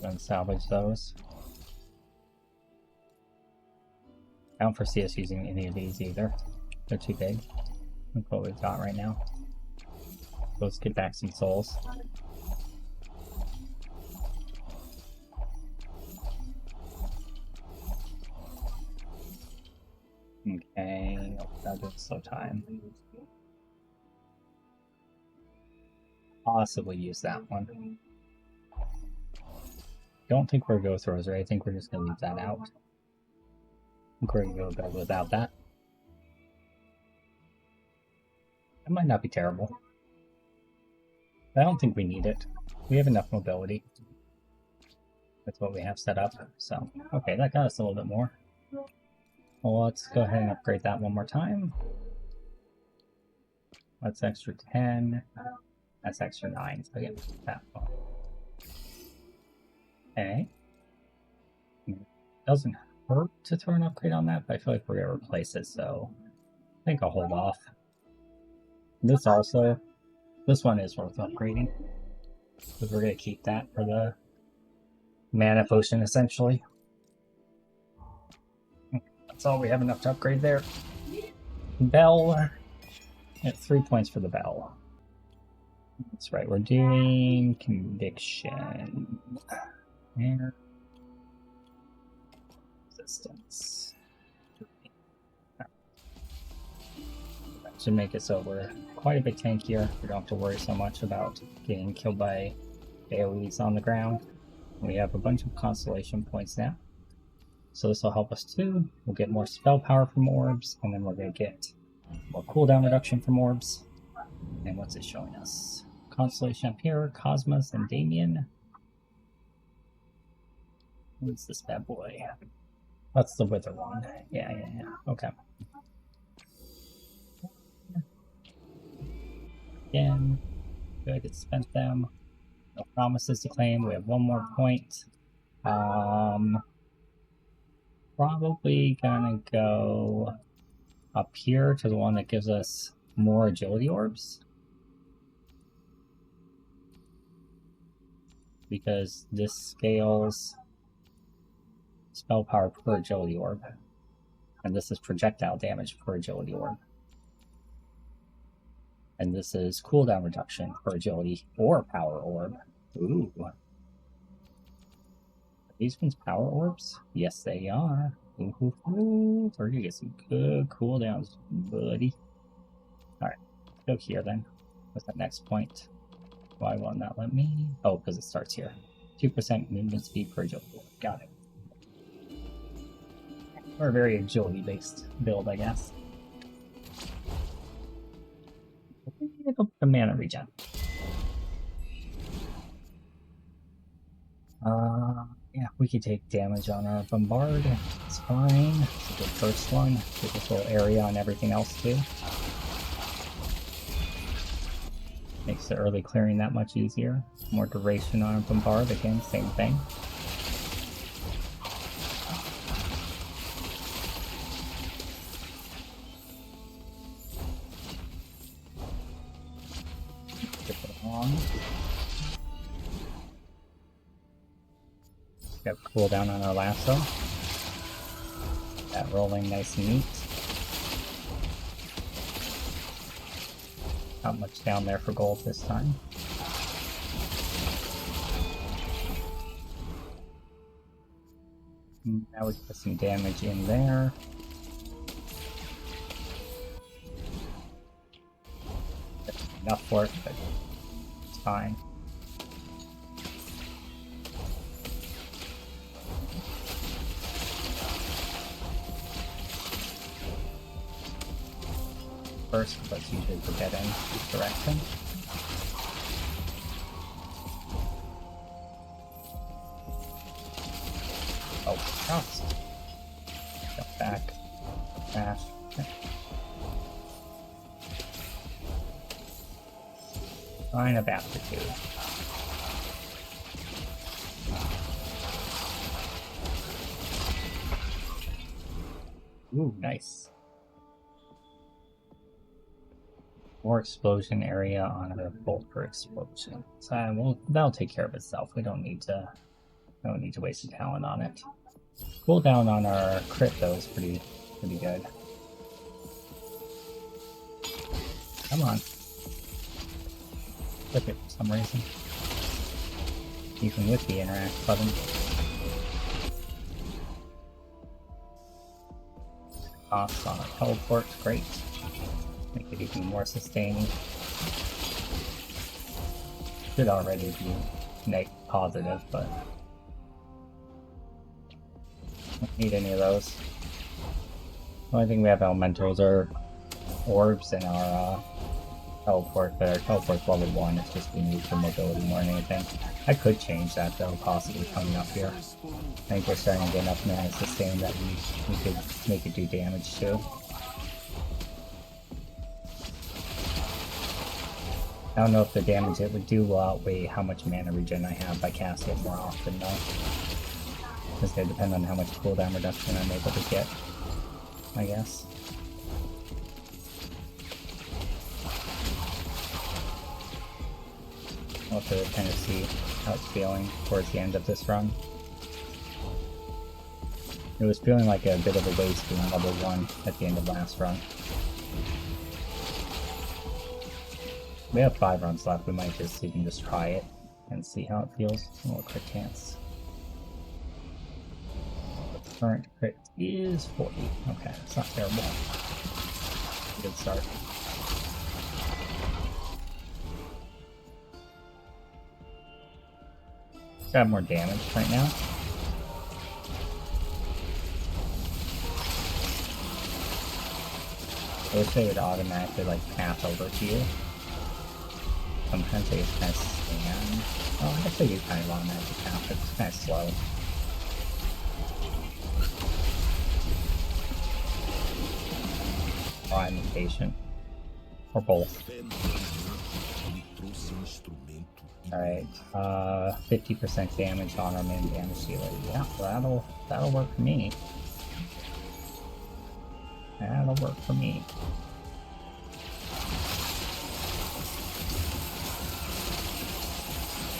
Don't salvage those. I don't foresee us using any of these either. They're too big. Look what we've got right now. Let's get back some souls. Okay, that was slow time. Possibly use that one. Don't think we're gonna go throws, right? I think we're just gonna leave that out. I think we're gonna go better without that. That might not be terrible. I don't think we need it. We have enough mobility with what we have set up. So, okay, that got us a little bit more. Well, let's go ahead and upgrade that one more time. That's extra 10. That's extra 9. So yeah, that one. Okay. It doesn't hurt to throw an upgrade on that, but I feel like we're gonna replace it, so I think I'll hold off. This one is worth upgrading, because we're gonna keep that for the mana potion essentially. That's all we have enough to upgrade there. Bell. At 3 points for the bell. That's right, we're doing conviction. There. Resistance. That should make it so we're quite a bit tankier. We don't have to worry so much about getting killed by AoEs on the ground. We have a bunch of constellation points now. So this will help us too. We'll get more spell power from orbs, and then we're going to get more cooldown reduction from orbs. And what's it showing us? Constellation up here, Cosmos and Damien. What's this bad boy? That's the Wither one. Yeah. Okay. Again, good, it spent them. No promises to claim. We have one more point. Probably gonna go up here to the one that gives us more agility orbs. Because this scales spell power per agility orb. And this is projectile damage per agility orb. And this is cooldown reduction per agility or power orb. Ooh. These ones power orbs? Yes, they are. Ooh. We're gonna get some good cooldowns, buddy. Alright, go here then. What's that next point? Why won't that let me? Oh, because it starts here. 2% movement speed per joule. Got it. We're a very agility based build, I guess. Go the mana regen. Yeah, we can take damage on our bombard. It's fine. It's a good first one. Get this little area on everything else too. Makes the early clearing that much easier. More duration on a bombard, again, same thing. Get it on. Got cooldown on our lasso. That rolling nice and neat. Not much down there for gold this time. Now we can put some damage in there. That's enough for it, but it's fine. First, let's usually get in each direction. Oh, crossed. Step back. Dash. Okay. Line of aptitude. Ooh, nice. More explosion area on a bolt per explosion. So that'll take care of itself. We don't need to waste a talent on it. Cooldown on our crit though is pretty good. Come on. Click it for some reason. Even with the interact button. Cost on our teleport, great. Make it even more sustaining. Should already be positive, but don't need any of those. The only thing we have elementals are orbs and our teleport, but our teleport's level 1, it's just we need for mobility more than anything. I could change that though, possibly coming up here. I think we're starting to get enough mana sustain that we could make it do damage too. I don't know if the damage it would do will outweigh how much mana regen I have by casting it more often though. It's going to depend on how much cooldown reduction I'm able to get, I guess. I'll have to kind of see how it's feeling towards the end of this run. It was feeling like a bit of a waste being level 1 at the end of last run. We have 5 runs left, we might even just try it and see how it feels. A little crit chance. The current crit is 40. Okay, it's not terrible. Good start. Got more damage right now. I wish they would automatically like path over to you. Sometimes they just kind of stand. Oh, I guess they do kind of automatically path, but it's kind of slow. Or I'm impatient. Or both. Alright, 50% damage on our main damage dealer. Yeah, that'll work for me. That'll work for me.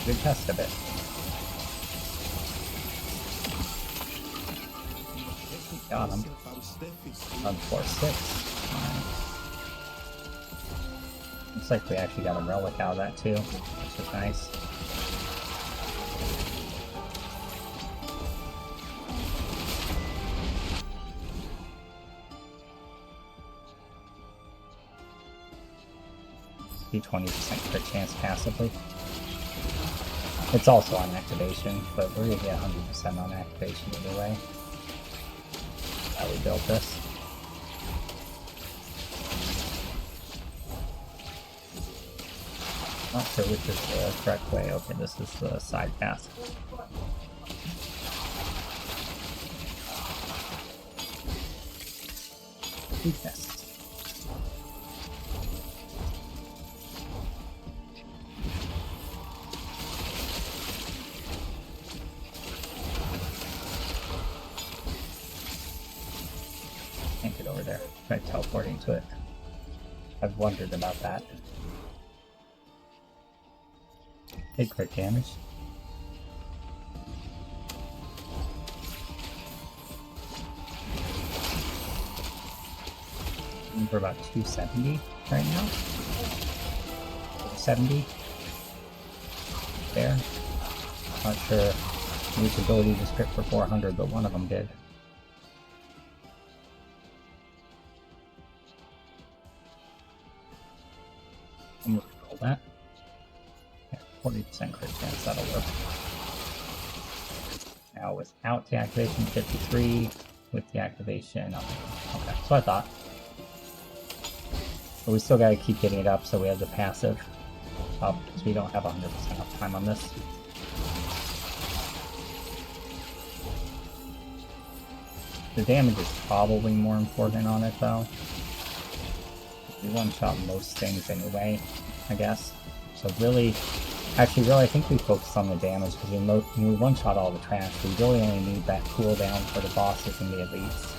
Good test of it. Got him. On 4-6. Looks like we actually got a relic out of that too, which is nice. D20% crit chance passively. It's also on activation, but we're gonna get 100% on activation either way. How we built this. Not sure which is the correct way. Okay, this is the side path. Weakness. Can't get over there. Try teleporting to it. I've wondered about that. Big crit damage. We're about 270 right now. 70. There. Not sure which ability just crit for 400, but one of them did. I'm gonna roll that. 40% crit chance, that'll work. Now without the activation, 53. With the activation, okay, so I thought. But we still gotta keep getting it up, so we have the passive up, because we don't have 100% uptime on this. The damage is probably more important on it, though. We one-shot most things anyway, I guess. So really, actually, I think we focus on the damage, because when we one-shot all the trash, we really only need that cooldown for the bosses and the elites.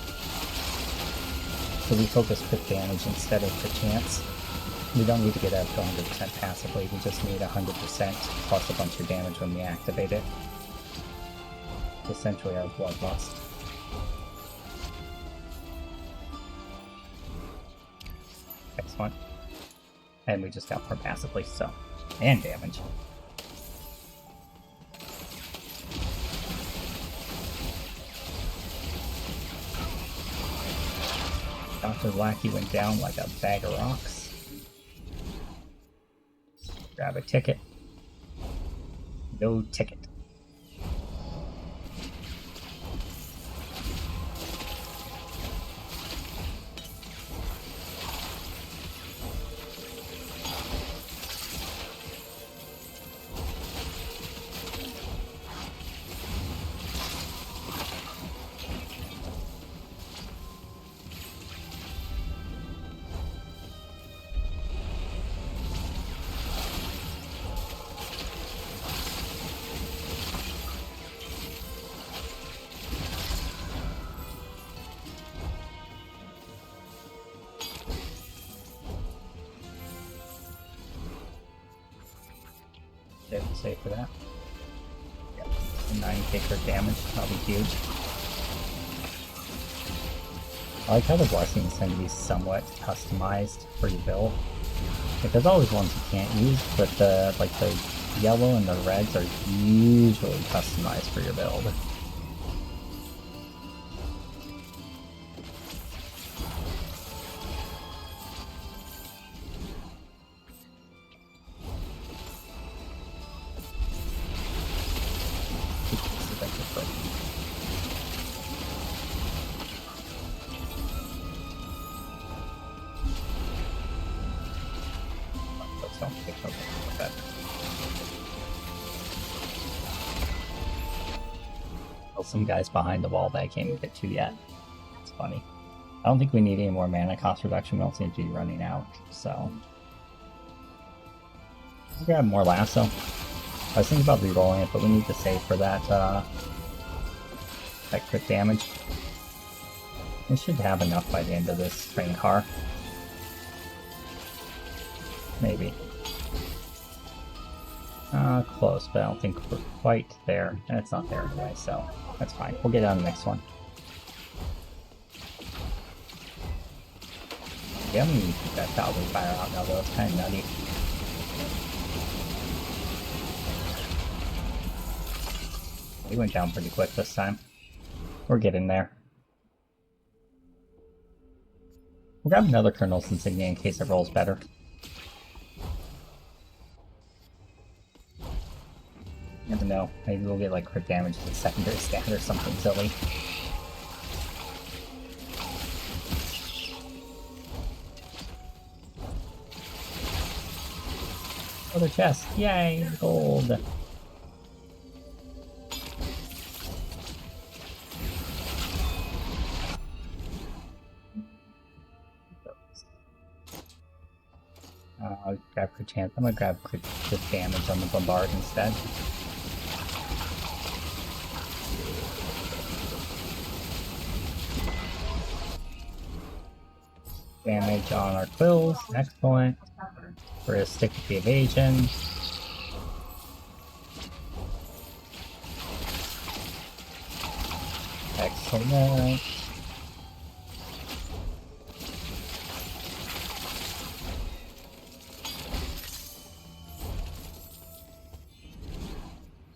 So we focus crit damage instead of crit chance. We don't need to get up to 100% passively, we just need 100% plus a bunch of damage when we activate it. It's essentially our bloodlust. Excellent. And we just got more passively, so. And damage. Dr. Lackey went down like a bag of rocks. Grab a ticket. No ticket. Save for that. Yep. 9k for damage, that'll be huge. I like how the blessings tend to be somewhat customized for your build. Like, there's always ones you can't use, but the yellow and the reds are usually customized for your build. Some guys behind the wall that I can't get to yet. It's funny. I don't think we need any more mana cost reduction. We don't seem to be running out, so we'll grab more lasso. I was thinking about re-rolling it, but we need to save for that that crit damage. We should have enough by the end of this train car. Maybe. Close, but I don't think we're quite there. And it's not there anyway, so that's fine. We'll get on the next one. Yeah, I'm gonna keep that Thousand Fire out now, though. It's kind of nutty. He went down pretty quick this time. We're getting there. We'll grab another Colonel's Insignia in case it rolls better. I don't know. Maybe we'll get like crit damage to the secondary stat or something silly. Other chest! Yay! Gold! I'll grab crit chance. I'm gonna grab crit damage on the bombard instead. Damage on our quills, excellent. We're gonna stick with the evasion. Excellent.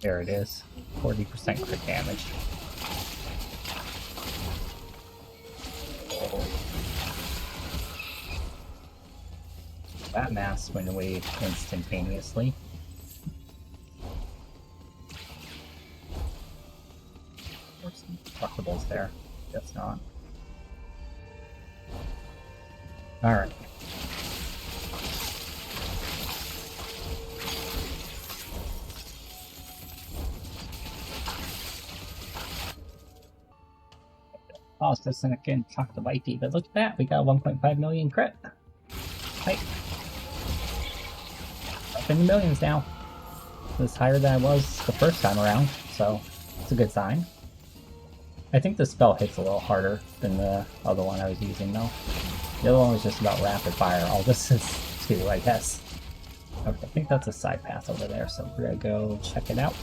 There it is. 40% crit damage. That mass went away instantaneously. There's some collectibles there. Guess not. Alright. Pause for a second, talk to Whitey, but look at that, we got 1.5 million crit. Right. Up in the millions now. It's higher than I was the first time around, so it's a good sign. I think the spell hits a little harder than the other one I was using though. The other one was just about rapid fire, all this is too, I guess. Okay, I think that's a side path over there, so we're gonna go check it out.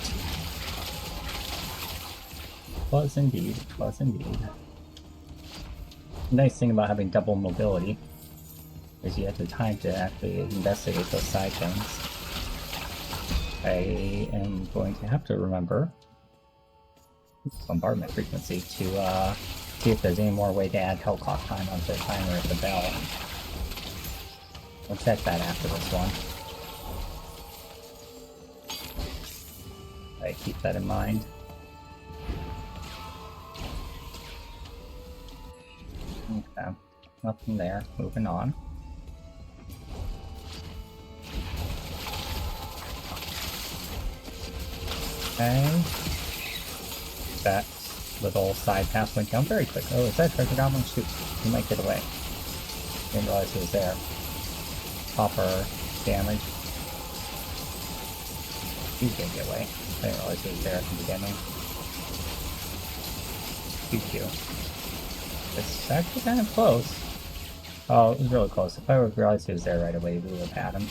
Was indeed, was indeed. The nice thing about having double mobility is you have the time to actually investigate those side things. I am going to have to remember bombardment frequency to see if there's any more way to add hellclock time onto the timer at the bell. We'll check that after this one. I keep that in mind. Okay, nothing there. Moving on. Okay. That little side path went down very quick. Oh, is that treasure goblin? Shoot, he might get away. Didn't realize he was there. Popper damage. He's gonna get away. I didn't realize he was there at the beginning. Q. It's actually kind of close. Oh, it was really close. If I would realize he was there right away, we would have had him.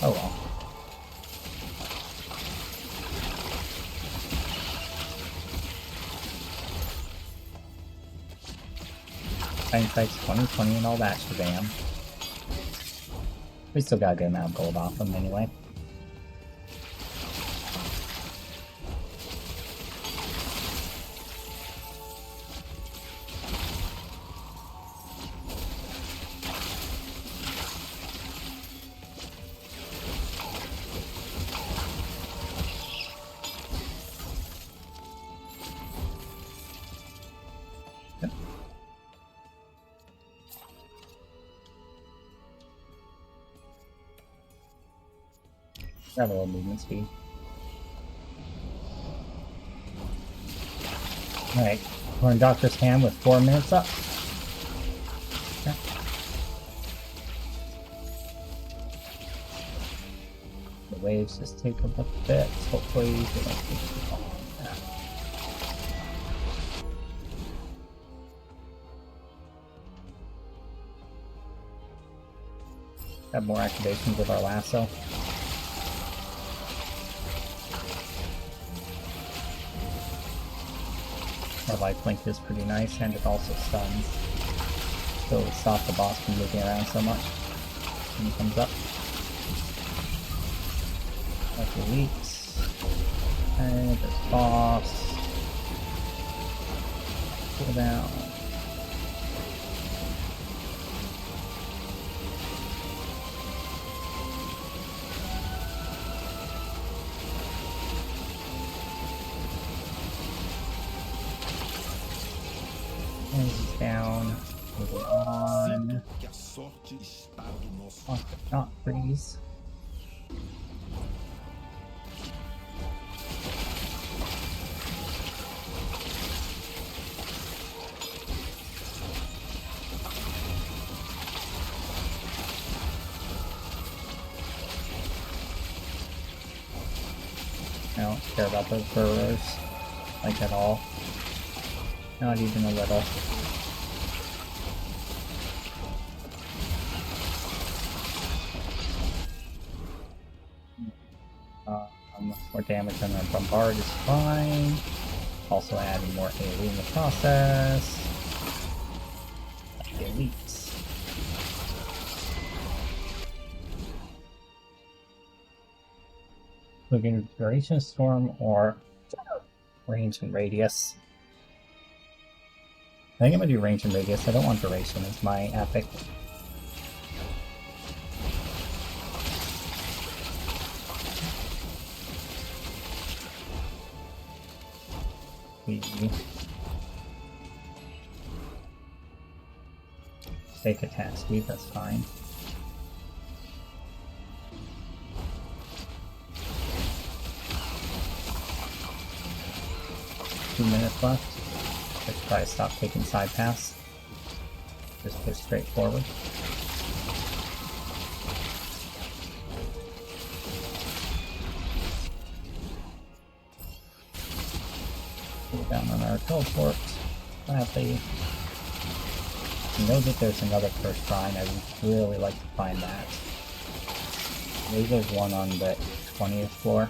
Oh well. Hindsight's 20/20 and all that shabam. We still got a good amount of gold off him anyway. Have a little movement speed. Alright, we're in Doctor's Hand with 4 minutes up. Okay. The waves just take a bit. Hopefully they don't take too long. Yeah. Have more activations with our lasso. Our lifelink is pretty nice, and it also stuns. So it stops the boss from moving around so much when he comes up. Like weeks. And there's boss. Pull down. He's down. Moving on. Off the not freeze. I don't care about those burrowers, like at all. Not even a little. More damage on our bombard is fine. Also adding more AoE in the process. Elites. Looking at duration storm or range and radius. I think I'm gonna do range and radius. I don't want duration as my epic. Take attack speed, that's fine. Two minutes left. I should probably stop taking side pass. Just push straight forward. Down on our teleport. Gladly. I know that there's another first shrine. I would really like to find that. Maybe there's one on the 20th floor.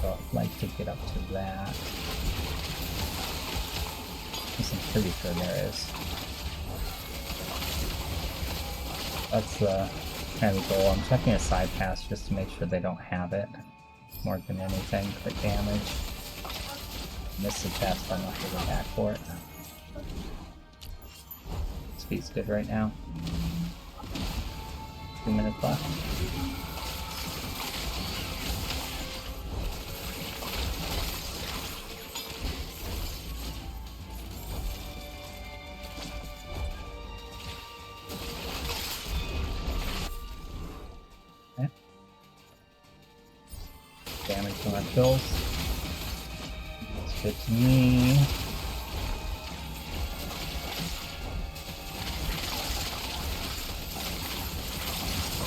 So I'd like to get up to that. I'm pretty sure there is. That's the kind of goal. I'm checking a side pass just to make sure they don't have it. More than anything, quick damage. Missed the chest, I'm not going back for it. Speed's good right now. 2 minutes left. Okay. Damage from our kills. That's good to me.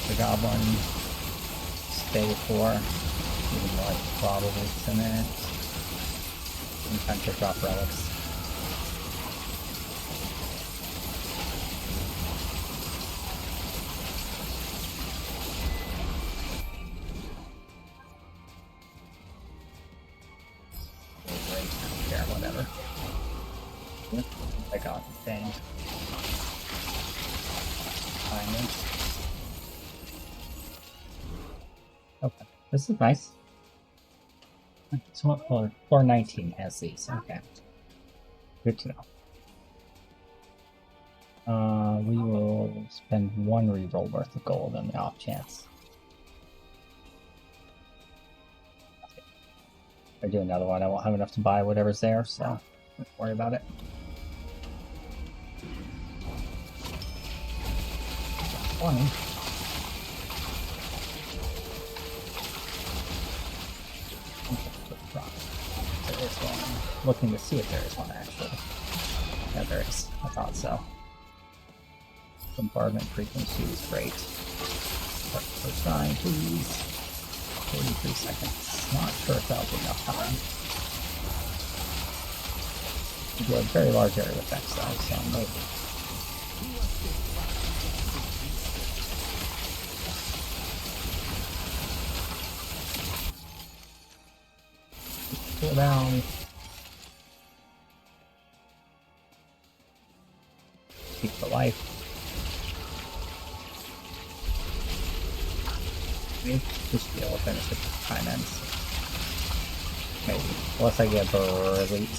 The goblin stay for, even though I probably in it. Sometimes they drop relics. Great, I don't care, whatever. I got the thing. Finally. Okay, this is nice. So what floor? Floor 19 has these. Okay. Good to know. We will spend one reroll worth of gold on the off chance. If I do another one, I won't have enough to buy whatever's there, so don't worry about it. One. There is one. Looking to see if there is one actually. Yeah, there is. I thought so. Bombardment frequency is great. First time, please. 43 seconds. Not sure if that'll be enough time. We do have very large area effects though, so maybe. Cool down. Keep the life. Maybe just be able to finish it before time ends. Maybe. Unless I get elite.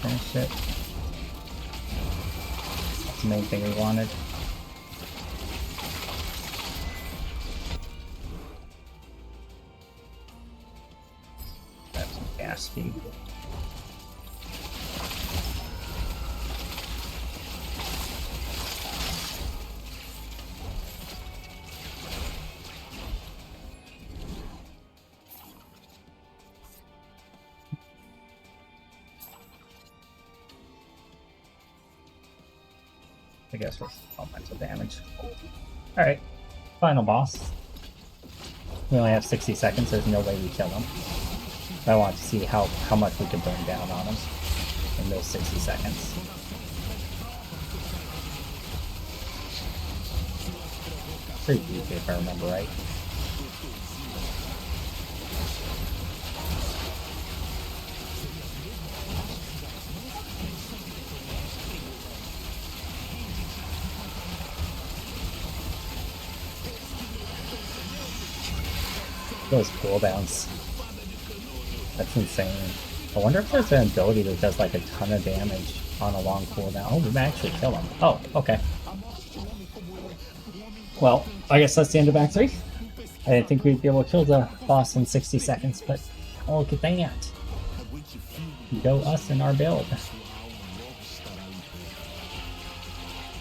Finish it. That's the main thing we wanted. Speed. I guess we're elemental damage. Alright, final boss. We only have 60 seconds, there's no way we kill him. I want to see how much we can burn down on him in those 60 seconds. Pretty deep if I remember right. Those cooldowns. That's insane. I wonder if there's an ability that does like a ton of damage on a long cooldown. Oh, we might actually kill him. Oh, okay. Well, I guess that's the end of Act 3. I didn't think we'd be able to kill the boss in 60 seconds, but oh, look at that. Go us and our build.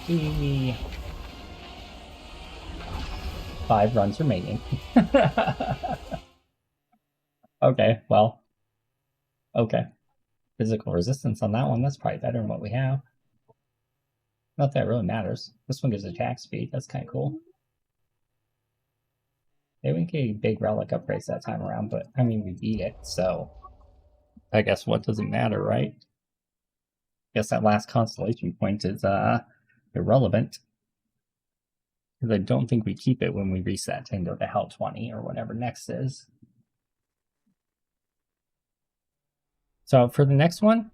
Eee. 5 runs remaining. Okay, well. Okay. Physical resistance on that one, that's probably better than what we have. Not that it really matters. This one gives attack speed, that's kind of cool. They didn't get big relic upgrades that time around, but I mean, we beat it, so I guess what doesn't matter, right? I guess that last constellation point is irrelevant. Because I don't think we keep it when we reset and go to Hell 20 or whatever next is. So for the next one,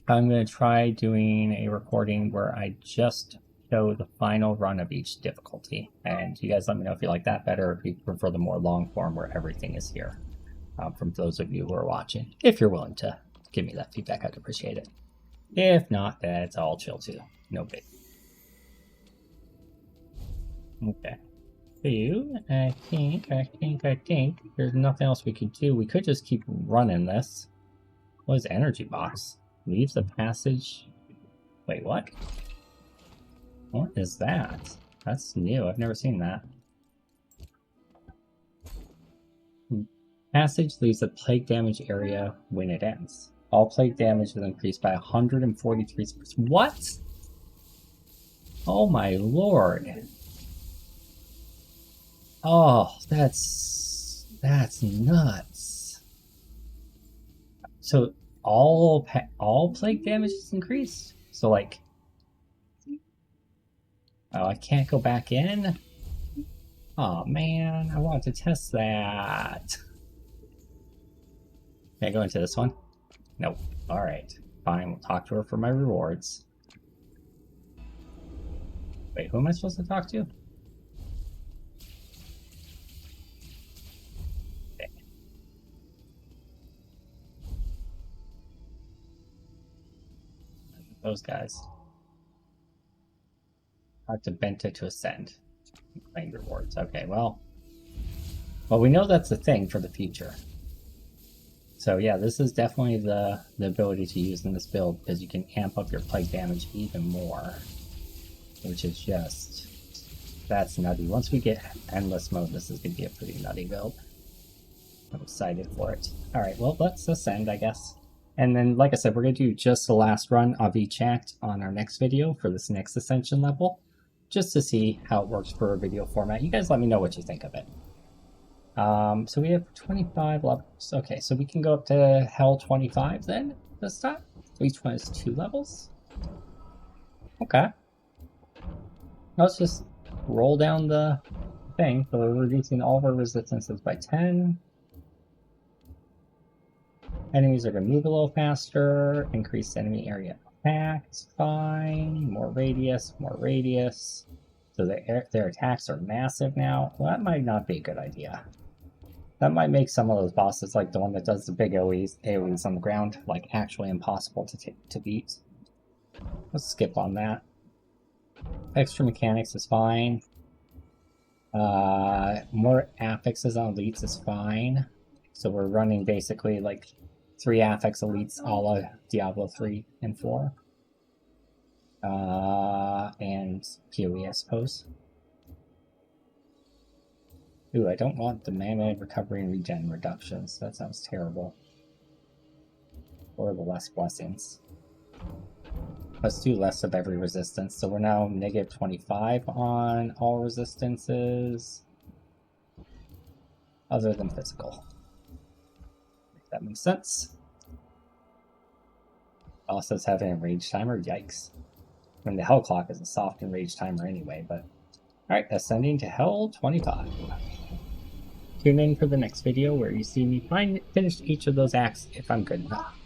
I'm going to try doing a recording where I just show the final run of each difficulty. And you guys let me know if you like that better, or if you prefer the more long form where everything is here. From those of you who are watching. If you're willing to give me that feedback, I'd appreciate it. If not, that's all chill too. No big. Okay. So, I think there's nothing else we could do. We could just keep running this. What is energy box? Leaves the passage. Wait, what? What is that? That's new. I've never seen that. Passage leaves the plague damage area when it ends. All plague damage is increased by 143%. What? Oh my lord. Oh, that's nuts. So all plague damage is increased? So like, oh, I can't go back in? Oh man, I want to test that. Can I go into this one? Nope. Alright. Fine, we'll talk to her for my rewards. Wait, who am I supposed to talk to? Okay. Those guys. Talk to Benta to ascend. Claim rewards. Okay, well, we know that's a thing for the future. So yeah, this is definitely the ability to use in this build, because you can amp up your plague damage even more. Which is just, that's nutty. Once we get endless mode, this is going to be a pretty nutty build. I'm excited for it. Alright, well, let's ascend, I guess. And then, like I said, we're going to do just the last run of each act on our next video for this next Ascension level, just to see how it works for a video format. You guys let me know what you think of it. So we have 25 levels. Okay, so we can go up to Hell 25 then, this time. So each one is 2 levels. Okay. Let's just roll down the thing. So we're reducing all of our resistances by 10. Enemies are going to move a little faster. Increase enemy area attack. It's fine. More radius, more radius. So their attacks are massive now. Well, that might not be a good idea. That might make some of those bosses, like the one that does the big AoEs on the ground, like actually impossible to beat. Let's skip on that. Extra mechanics is fine. More affixes on elites is fine. So we're running basically like 3 affix elites a la Diablo 3 and 4. And PoE, I suppose. Ooh, I don't want the mana recovery and regen reductions. That sounds terrible. Or the less blessings. Let's do less of every resistance. So we're now negative 25 on all resistances, other than physical. If that makes sense. Also, it's having a rage timer. Yikes. I mean, the hellclock is a soft and rage timer anyway, but... Alright, ascending to Hell 25. Tune in for the next video where you see me finish each of those acts if I'm good enough.